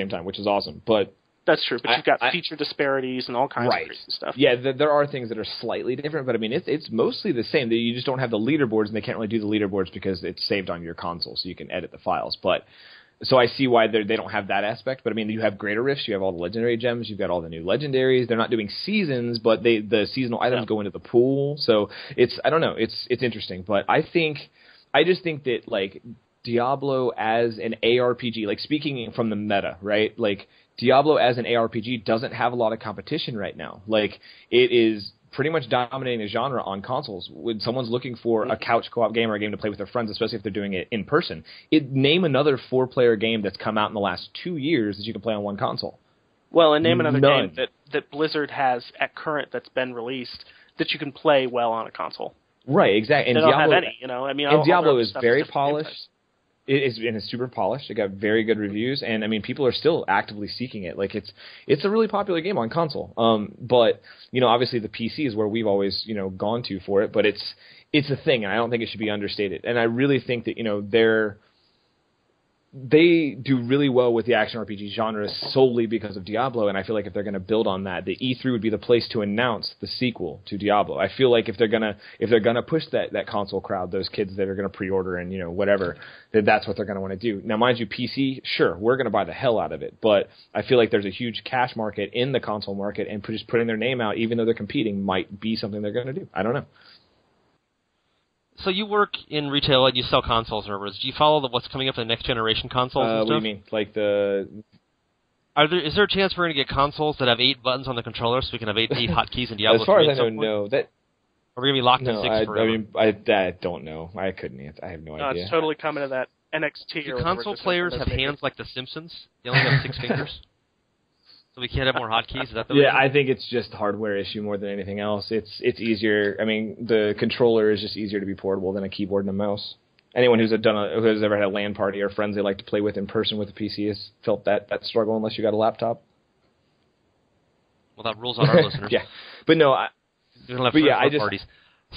time, which is awesome. But
That's true, but you've got feature disparities and all kinds of crazy stuff.
Yeah, there are things that are slightly different, but I mean, it's mostly the same. You just don't have the leaderboards, and they can't really do the leaderboards because it's saved on your console, so you can edit the files. But so I see why they don't have that aspect. But I mean, you have greater rifts, you have all the legendary gems, you've got all the new legendaries. They're not doing seasons, but the seasonal items go into the pool. So I don't know, it's interesting. But I just think that like Diablo as an ARPG, like speaking from the meta, right? Like Diablo as an ARPG doesn't have a lot of competition right now. Like, it is pretty much dominating the genre on consoles. When someone's looking for a couch co-op game or a game to play with their friends, especially if they're doing it in person, name another 4-player game that's come out in the last 2 years that you can play on one console.
Well, and name another game that Blizzard has at current that's been released that you can play well on a console.
Right, exactly.
And they don't have any, you know. I mean,
and Diablo is very polished. It's super polished. It got very good reviews, and I mean, people are still actively seeking it. Like, it's a really popular game on console. But you know, obviously the PC is where we've always gone to for it. But it's a thing, and I don't think it should be understated. And I really think that they do really well with the action RPG genre solely because of Diablo, and I feel like if they're going to build on that, the E3 would be the place to announce the sequel to Diablo. I feel like if they're gonna push that console crowd, those kids that are going to pre-order and whatever, that's what they're going to want to do. Now, mind you, PC, sure, we're going to buy the hell out of it, but I feel like there's a huge cash market in the console market, and just putting their name out, even though they're competing, might be something they're going to do. I don't know.
So you work in retail and you sell consoles and servers. Do you follow what's coming up in the next generation consoles and stuff?
What do you mean? Like
is there a chance we're going to get consoles that have 8 buttons on the controller so we can have 8 hotkeys in Diablo 3?
As far as I know, no.
Are we going to be locked in 6 forever?
I mean, I don't know. I couldn't answer. I have no idea.
It's totally coming to that NXT.
Do console players have hands like the Simpsons? They only have 6 fingers? So we can't have more hotkeys? Is that the reason?
I think it's just a hardware issue more than anything else. It's easier. I mean, the controller is just easier to be portable than a keyboard and a mouse. Anyone who's ever had a LAN party or friends they like to play with in person with a PC has felt that struggle unless you got a laptop.
Well, that rules out our listeners.
Yeah, but no.
Parties.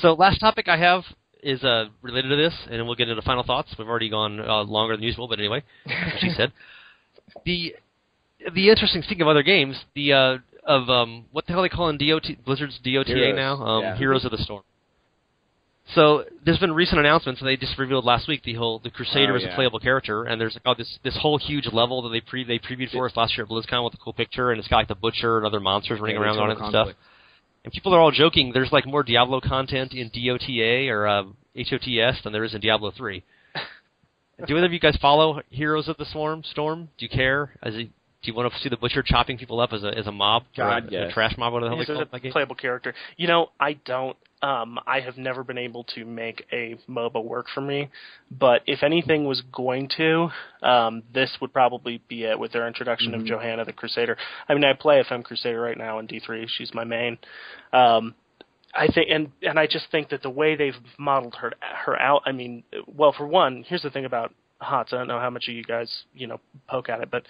So last topic I have is related to this, and then we'll get into final thoughts. We've already gone longer than usual, but anyway, as she said. The interesting, speaking of other games, what the hell are they calling Blizzard's DOTA
Heroes.
now? Heroes of the Storm. So there's been recent announcements, and they just revealed last week the Crusader is a playable character, and there's this whole huge level that they previewed for us last year at BlizzCon with a cool picture, and it's got like the Butcher and other monsters running around on it and stuff. And people are all joking there's like more Diablo content in DOTA or HOTS than there is in Diablo 3. Do either of you guys follow Heroes of the Storm? Do you care? Do you want to see the Butcher chopping people up as a mob?
God,
a trash mob? What the hell they call it?
He's a playable character. I don't. I have never been able to make a MOBA work for me, but if anything was going to, this would probably be it with their introduction of Johanna the Crusader. I mean, I play FM Crusader right now in D3. She's my main. I think, and I just think that the way they've modeled her out. I mean, well, for one, here's the thing about HOTS. I don't know how much of you guys poke at it, but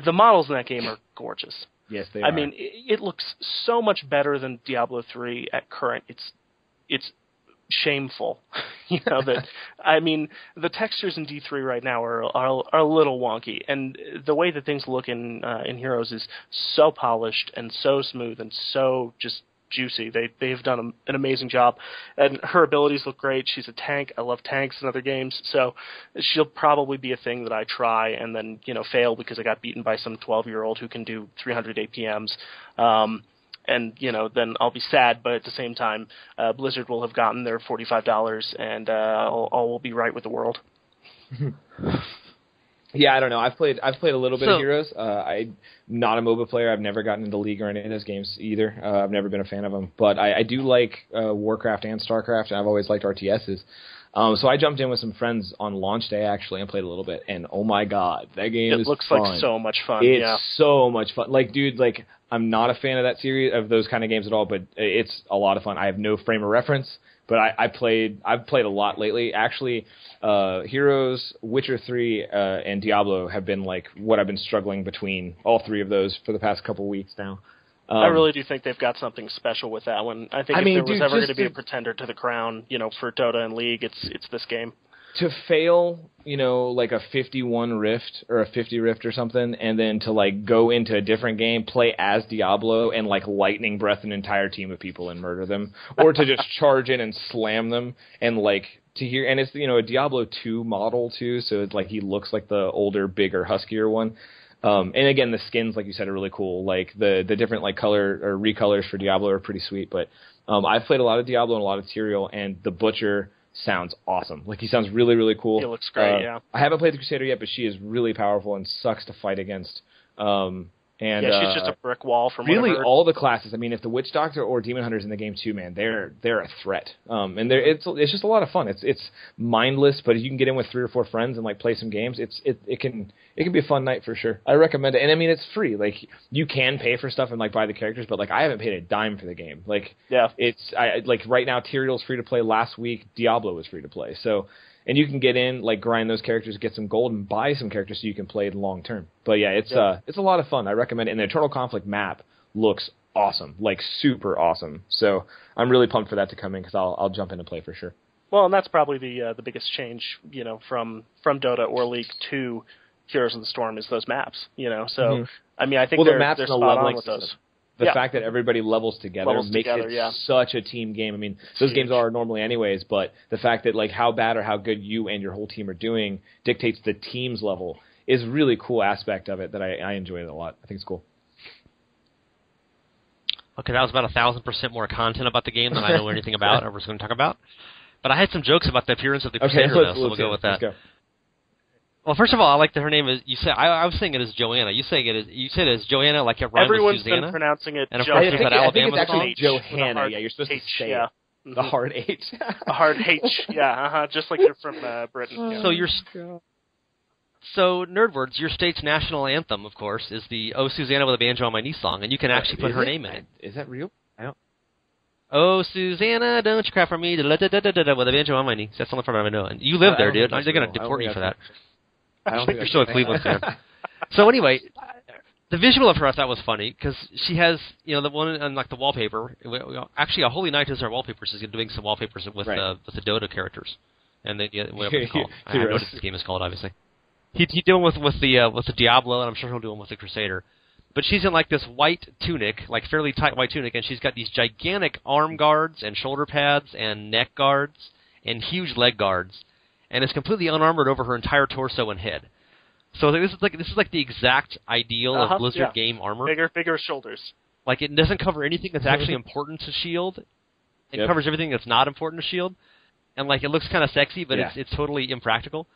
the models in that game are gorgeous.
Yes, they are.
I mean, it looks so much better than Diablo 3 at current. It's shameful, that. I mean, the textures in D3 right now are a little wonky, and the way that things look in Heroes is so polished and so smooth and so just juicy. They've done an amazing job, and her abilities look great. She's a tank. I love tanks in other games, so she'll probably be a thing that I try and then fail because I got beaten by some 12-year-old who can do 300 APMs. And then I'll be sad, but at the same time, Blizzard will have gotten their $45, and all will be right with the world.
Yeah, I don't know. I've played a little bit of Heroes. I'm not a MOBA player. I've never gotten into League or any of those games either. I've never been a fan of them. But I do like Warcraft and StarCraft, and I've always liked RTSs. So I jumped in with some friends on launch day, actually, and played a little bit. And, oh, my God, that game is fun.
It looks like so much fun.
It's so much fun. Like, dude, I'm not a fan of that series, of those kind of games at all, but it's a lot of fun. I have no frame of reference. But I've played a lot lately. Actually, Heroes, Witcher 3, and Diablo have been like what I've been struggling between all three of those for the past couple of weeks now.
I really do think they've got something special with that one. I think if there was ever going to be a pretender to the crown, for Dota and League, it's this game.
to fail, like a 51 Rift or a 50 Rift or something, and then to like go into a different game, play as Diablo, and like lightning breath an entire team of people and murder them, or to just charge in and slam them, and like to hear, and it's a Diablo 2 model too, so it's like he looks like the older, bigger, huskier one. And again, the skins, like you said, are really cool. Like the different like color or recolors for Diablo are pretty sweet. But I've played a lot of Diablo and a lot of Tyrael, and the Butcher sounds awesome. Like he sounds really, really cool.
He looks great. Yeah.
I haven't played the Crusader yet, but she is really powerful and sucks to fight against. And
she's just a brick wall from
really all the classes. I mean, if the Witch Doctor or Demon Hunter's in the game too, man, they're a threat. And it's just a lot of fun. It's mindless, but if you can get in with 3 or 4 friends and like play some games, it can be a fun night for sure. I recommend it. And I mean, it's free. Like you can pay for stuff and like buy the characters, but like I haven't paid a dime for the game. Like like right now, Tyrael's free to play. Last week, Diablo was free to play. So. And you can get in, like grind those characters, get some gold, and buy some characters so you can play it long term. But yeah, it's a lot of fun. I recommend it. And the Eternal Conflict map looks awesome, like super awesome. So I'm really pumped for that to come in because I'll jump in and play for sure.
Well, and that's probably the biggest change, from Dota or League to Heroes of the Storm is those maps. So I mean, I think they're spot on with those.
The fact that everybody levels together makes it such a team game. I mean, those games are normally anyways, but the fact that like how bad or how good you and your whole team are doing dictates the team's level is a really cool aspect of it that I enjoy it a lot. I think it's cool.
Okay, that was about 1,000% more content about the game than I know anything about or was going to talk about. But I had some jokes about the appearance of the Crusader, so we'll go with that.
Let's go.
Well, first of all, I like that her name is. You say I was saying it as Joanna. You said it as Joanna, like it rhymes
Everyone's
with Susanna.
been pronouncing it.
And of course, there's that
I
Alabama
think it's actually
song.
Johanna. Yeah, you're supposed to say it. The hard H.
A hard H. Yeah, just like you're from Britain. Yeah.
So Nerdwords, your state's national anthem, of course, is the "Oh Susanna with a Banjo on My Knee" song, and you can actually put her name in it.
Is that real? I don't.
Oh Susanna, don't you cry for me, with a banjo on my knee. That's the only part I know. And you live there, dude. They're going to deport you for that.
I don't think
you're still a Cleveland fan. So anyway, the visual of her I thought was funny because she has, the one on like the wallpaper. Actually, a Holy Knight is our wallpaper. She's doing some wallpapers with the Dota characters, and whatever it's called. I know what this game is called, obviously. He's doing with the Diablo, and I'm sure he'll do them with the Crusader. But she's in like this white tunic, like fairly tight white tunic, and she's got these gigantic arm guards and shoulder pads and neck guards and huge leg guards. And is completely unarmored over her entire torso and head. So this is like the exact ideal of Blizzard game armor.
Bigger shoulders.
Like it doesn't cover anything that's actually important to shield. It covers everything that's not important to shield. And like it looks kind of sexy, but it's totally impractical.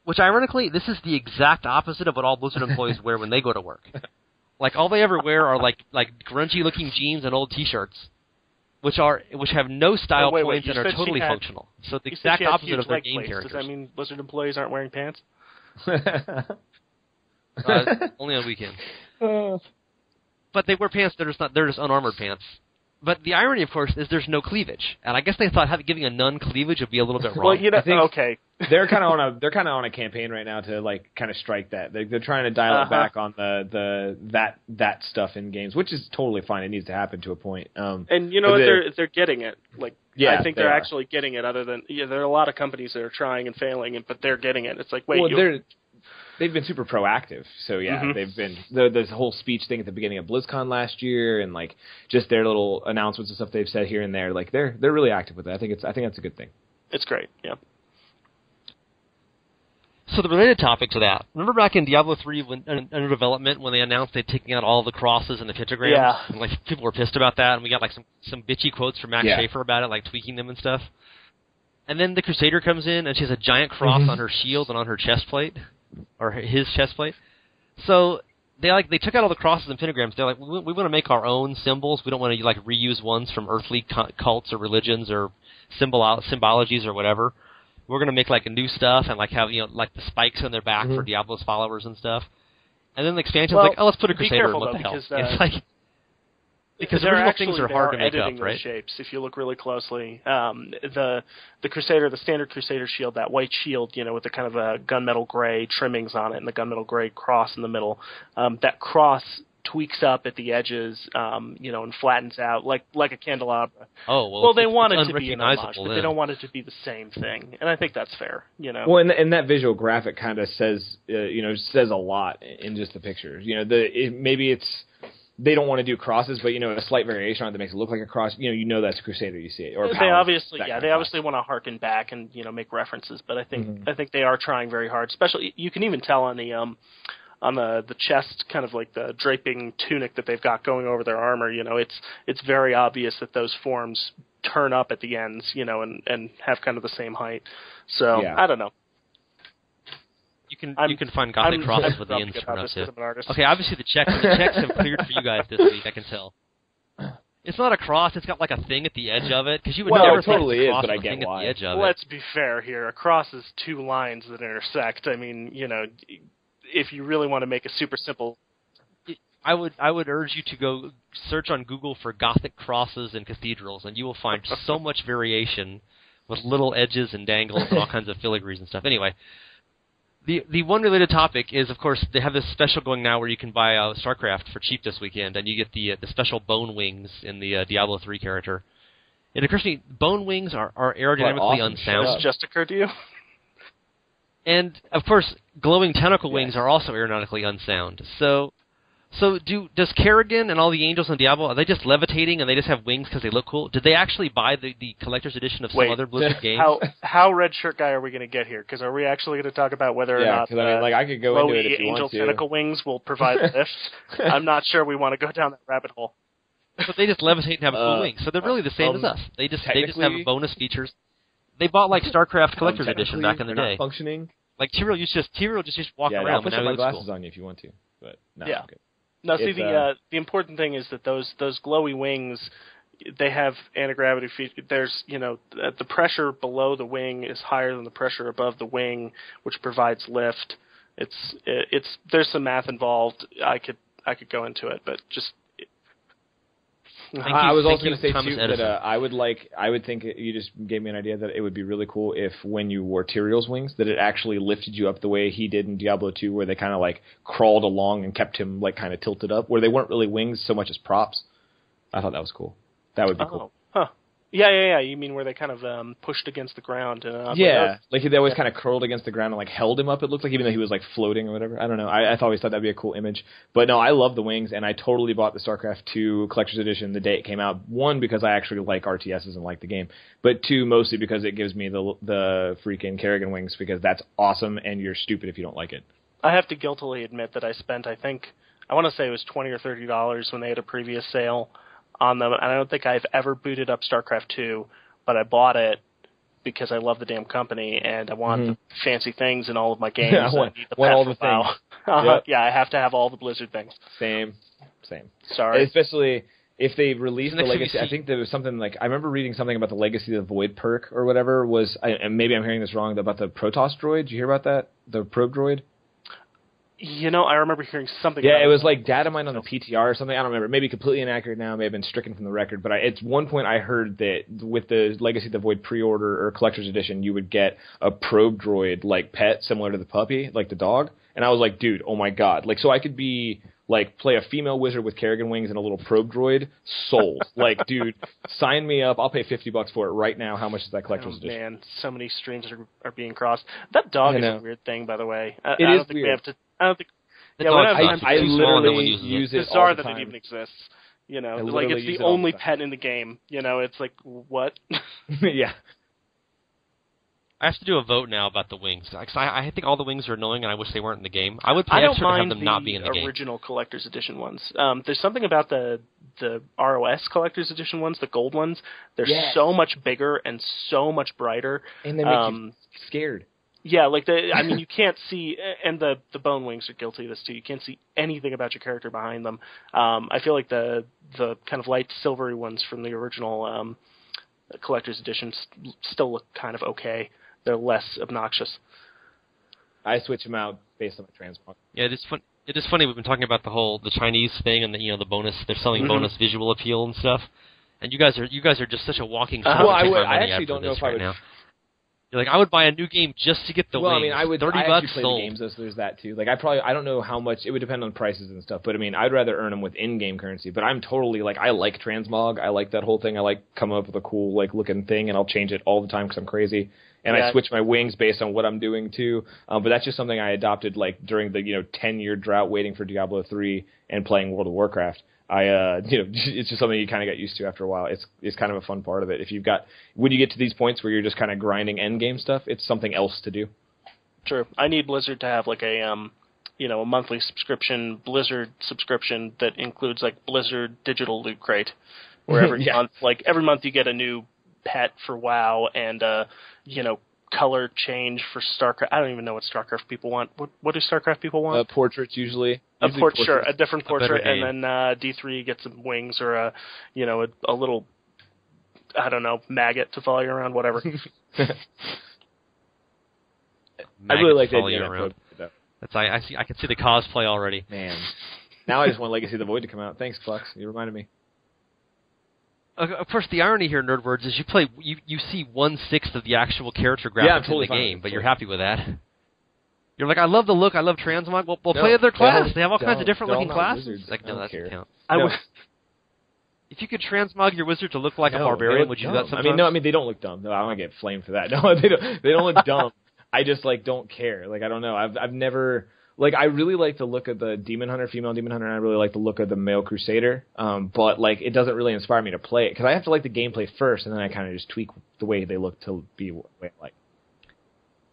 Which ironically, this is the exact opposite of what all Blizzard employees wear when they go to work. Like all they ever wear are like grungy looking jeans and old T-shirts. Which have no style points and are totally functional. So the exact opposite of their game characters.
Does that mean Blizzard employees aren't wearing pants?
Only on weekends. But they wear pants. They're just unarmored pants. But the irony, of course, is there's no cleavage, and I guess they thought giving a nun cleavage would be a little bit wrong.
Well, okay.
They're kind of on a campaign right now to like kind of strike that. They're trying to dial it back on that stuff in games, which is totally fine. It needs to happen to a point.
And they're getting it. Like I think they're actually getting it. Other than there are a lot of companies that are trying and failing, but they're getting it. It's like
they've been super proactive. So they've been there's a whole speech thing at the beginning of BlizzCon last year, and like just their little announcements and stuff they've said here and there. Like they're really active with it. I think that's a good thing.
It's great. Yeah.
So the related topic to that, remember back in Diablo 3 under development when they announced they'd taken out all the crosses and the pentagrams?
Yeah.
And like people were pissed about that, and we got like some bitchy quotes from Max Schaefer about it, like tweaking them and stuff. And then the Crusader comes in, and she has a giant cross on her shield and on her chest plate, or his chest plate. So they took out all the crosses and pentagrams. They're like, we want to make our own symbols. We don't want to like reuse ones from earthly cults or religions or symbologies or whatever. We're going to make like new stuff and like have like the spikes on their back for Diablo's followers and stuff. And then the expansion's like, let's put a Crusader in. What the hell? It's like because original things are hard to make up, right?
Shapes, if you look really closely, the Crusader, the standard Crusader shield, that white shield, with the kind of a gunmetal gray trimmings on it and the gunmetal gray cross in the middle, that cross tweaks up at the edges, and flattens out like a candelabra.
Oh, well.
Well, they want it to be an homage,
unrecognizable
but
then.
they don't want it to be the same thing, and I think that's fair.
Well, and that visual graphic kind of says, says a lot in just the picture. Maybe it's they don't want to do crosses, but a slight variation on it that makes it look like a cross. That's Crusader. You see it, or
they obviously, want to harken back and make references. But I think they are trying very hard. Especially, you can even tell on the chest, kind of like the draping tunic that they've got going over their armor. It's very obvious that those forms turn up at the ends, and have kind of the same height. So I don't know.
You can find Gothic crosses with the ends turned up too. Okay, obviously the checks have cleared for you guys this week. I can tell. It's not a cross. It's got like a thing at the edge of it because you would never
it totally
think it's a
is,
cross
but I
with a
get
thing
why.
at the edge of it.
Let's be fair here. A cross is two lines that intersect. I mean, if you really want to make a super simple.
I would urge you to go search on Google for Gothic crosses and cathedrals, and you will find so much variation with little edges and dangles and all kinds of filigrees and stuff. Anyway. The one related topic is, of course, they have this special going now where you can buy StarCraft for cheap this weekend, and you get the special bone wings in the Diablo 3 character. It occurs to me, bone wings are aerodynamically unsound.
This just occurred to you?
And, of course, glowing tentacle wings are also aerodynamically unsound. So does Kerrigan and all the angels in Diablo, are they just levitating and they just have wings because they look cool? Did they actually buy the collector's edition of some other Blizzard game?
How red shirt guy are we going to get here? Because are we actually going to talk about whether or not
I could go into it if you
angel
want to.
tentacle wings will provide lifts? I'm not sure we want to go down that rabbit hole.
But they just levitate and have cool wings, so they're really the same as us. They just have bonus features. They bought like StarCraft collector's edition back in the day.
Not functioning.
Like Tyrael just walk around.
I'll put some
my
glasses
cool.
on you if you want to. But no,
yeah.
I'm good.
Now, see, the important thing is that those glowy wings, they have anti-gravity features. There's, the pressure below the wing is higher than the pressure above the wing, which provides lift. There's some math involved. I could go into it, but just.
I was also going to say too that I would think you just gave me an idea that it would be really cool if when you wore Tyrael's wings that it actually lifted you up the way he did in Diablo 2, where they kind of like crawled along and kept him like kind of tilted up, where they weren't really wings so much as props. I thought that was cool. That would be cool.
Huh. Yeah. You mean where they kind of pushed against the ground?
Like they always kind of curled against the ground and like held him up. It looked like, even though he was like floating or whatever. I don't know. I always thought that'd be a cool image. But no, I love the wings, and I totally bought the StarCraft 2 Collector's Edition the day it came out. One, because I actually like RTSs and like the game, but two, mostly because it gives me the freaking Kerrigan wings, because that's awesome, and you're stupid if you don't like it.
I have to guiltily admit that I spent, I want to say it was $20 or $30 when they had a previous sale on them, and I don't think I've ever booted up StarCraft 2. But I bought it because I love the damn company, and I want the fancy things in all of my games.
I want all the things.
Yep. Yeah, I have to have all the Blizzard things.
Same.
Sorry.
Especially if they release the Legacy. I think there was something like, I remember reading something about the Legacy of the Void perk or whatever, and maybe I'm hearing this wrong, about the Protoss droid. Did you hear about that? The probe droid?
I remember hearing something.
Yeah, it was like data mined on the PTR or something. I don't remember. Maybe completely inaccurate now. May have been stricken from the record. But at one point I heard that with the Legacy of the Void pre-order or collector's edition, you would get a probe droid like pet, similar to the puppy, like the dog. And I was like, dude, oh my god! Like, so I could be like play a female wizard with Kerrigan wings and a little probe droid. Sold. Like, dude, sign me up. I'll pay $50 for it right now. How much is that collector's edition?
Man, so many streams are being crossed. That dog is a weird thing, by the way. I
don't
think
weird.
we have to. I don't think.
I
literally use it
bizarre
all the
that
time.
it even exists. Like it's the only pet in the game. It's like, what?
Yeah.
I have to do a vote now about the wings. I think all the wings are annoying, and I wish they weren't in the game. I would pay extra to have them not be in the game.
I don't mind the original collector's edition ones. There's something about the ROS collector's edition ones, the gold ones. They're so much bigger and so much brighter.
And they make you scared.
Yeah, like you can't see, and the bone wings are guilty of this too. You can't see anything about your character behind them. I feel like the kind of light silvery ones from the original collector's edition still look kind of okay. They're less obnoxious.
I switch them out based on my transmog.
Yeah, it is funny. We've been talking about the Chinese thing and the bonus. They're selling bonus visual appeal and stuff. And you guys are just such a walking.
I actually don't know if I would.
Now. You're like, I would buy a new game just to get the wings.
I mean, I would.
$30
I actually play
sold.
the games, so there's that too. Like, I don't know how much. It would depend on prices and stuff. But I mean, I'd rather earn them with in-game currency. But I'm totally like, I like transmog. I like that whole thing. I like coming up with a cool like looking thing, and I'll change it all the time because I'm crazy. And I switch my wings based on what I'm doing too. But that's just something I adopted like during the 10-year drought waiting for Diablo 3 and playing World of Warcraft. It's just something you kind of get used to after a while. It's kind of a fun part of it. When you get to these points where you're just kind of grinding end game stuff, it's something else to do.
True. I need Blizzard to have like a monthly subscription, Blizzard subscription that includes like Blizzard Digital Loot Crate, where every month you get a new pet for WoW and color change for StarCraft. I don't even know what StarCraft people want. What do StarCraft people want?
Portraits usually.
A different portrait, and then D3 gets some wings or a little, I don't know, maggot to follow you around, whatever.
I really like that idea.
I can see the cosplay already.
Man, now I just want Legacy of the Void to come out. Thanks, Flux. You reminded me.
Of course, the irony here, NerdWords, is you see 1/6 of the actual character graphics in the game, but you're happy with that. You're like, I love the look, I love transmog. Well, play their class. They have all kinds of different looking classes.
Wizards.
Like, no, that doesn't count. If you could transmog your wizard to look like a barbarian, would you do that sometimes?
I mean, they don't look dumb. No, I don't want to get flamed for that. No, they don't look dumb. I just don't care. Like, I don't know. I've never. Like, I really like the look of the female Demon Hunter, and I really like the look of the male Crusader. But it doesn't really inspire me to play it because I have to like the gameplay first, and then I kind of just tweak the way they look to be what I like.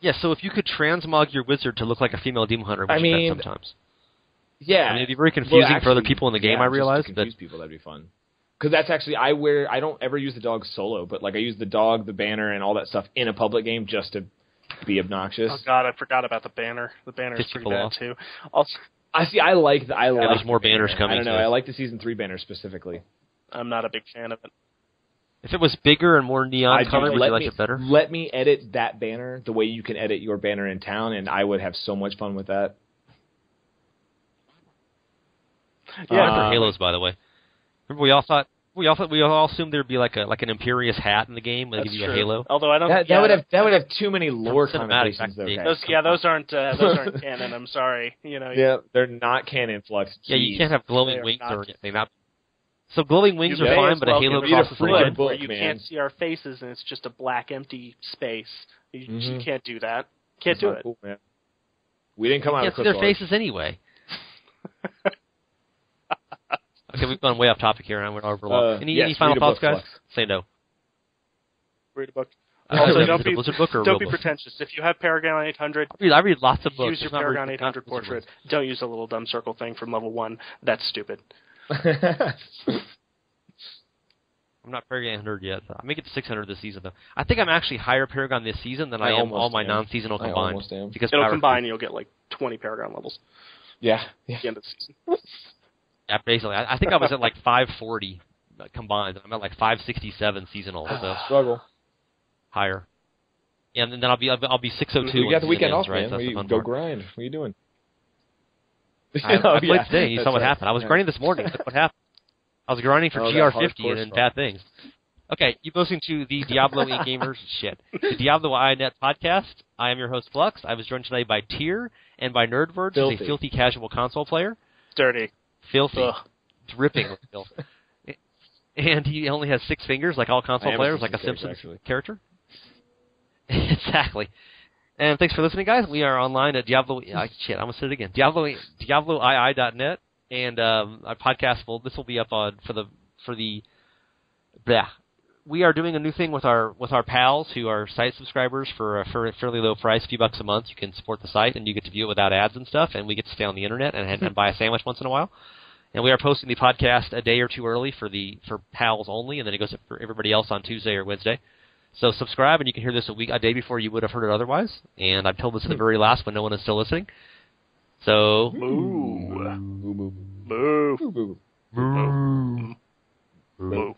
Yeah, so if you could transmog your wizard to look like a fememale Demon Hunter, would you do that sometimes?
Yeah.
I mean, it'd be very confusing for other people in the game, I realize.
To confuse people, that'd be fun. Because that's actually, I don't ever use the dog solo, but I use the dog, the banner, and all that stuff in a public game just to be obnoxious.
Oh God, I forgot about the banner. The banner's pretty bad too. Also,
I like
there's more banners coming.
I don't know. I like the Season 3 banner specifically.
I'm not a big fan of it.
If it was bigger and more neon colored, would you like it better?
Let me edit that banner the way you can edit your banner in town, and I would have so much fun with that.
Yeah, for Halos, by the way. Remember, we all assumed there'd be like an Imperious hat in the game that give you a Halo.
Although I don't.
That would have too many lore connotations.
Those aren't canon. I'm sorry.
Yeah, they're not canon, Flux.
Yeah, you can't have glowing wings or anything. So glowing wings are fine, but a Halo crosses the line.
Where you can't see our faces and it's just a black empty space. You can't do that. Can't do it.
Cool, man. We didn't come out.
You can't see their faces anyway. Okay, we've gone way off topic here, and we're overlooked. Any final thoughts, guys? Say no.
Read a book.
Also,
don't be pretentious. If you have Paragon 800,
I read lots of books.
Use your Paragon 800 portrait. Don't use the little dumb circle thing from level 1. That's stupid.
I'm not Paragon 800 yet. I make it to 600 this season, though. I think I'm actually higher Paragon this season than I am all my non-seasonal combined.
Because it'll combine, and you'll get 20 Paragon levels.
Yeah.
At the end of the season.
Yeah, basically. I think I was at 540 combined. I'm at 567 seasonal. So
struggle.
Higher. Yeah, and then I'll be 602.
You got the weekend off,
right?
man.
So
go grind. What are you doing?
I played today. You saw what happened. I was grinding this morning. Look what happened. I was grinding for GR50 and bad things. Okay, you've listened to the Diablo Gamers the Diablo iNet podcast. I am your host, Flux. I was joined today by Tyr and by NerdWords, who's a filthy casual console player.
Dirty.
Filthy. Dripping with filth. And he only has 6 fingers, like all console players, like a Simpsons character. Exactly. And thanks for listening, guys. We are online at Diablo. I'm gonna say it again. DiabloII.net, and our podcast this will be up on for the. We are doing a new thing with our pals who are site subscribers for a fairly low price, a few bucks a month. You can support the site, and you get to view it without ads and stuff, and we get to stay on the internet and buy a sandwich once in a while. And we are posting the podcast a day or two early for pals only, and then it goes up for everybody else on Tuesday or Wednesday. So subscribe, and you can hear this a day before you would have heard it otherwise. And I've told this at the very last when no one is still listening. So
moo. Moo. Moo. Moo. Moo.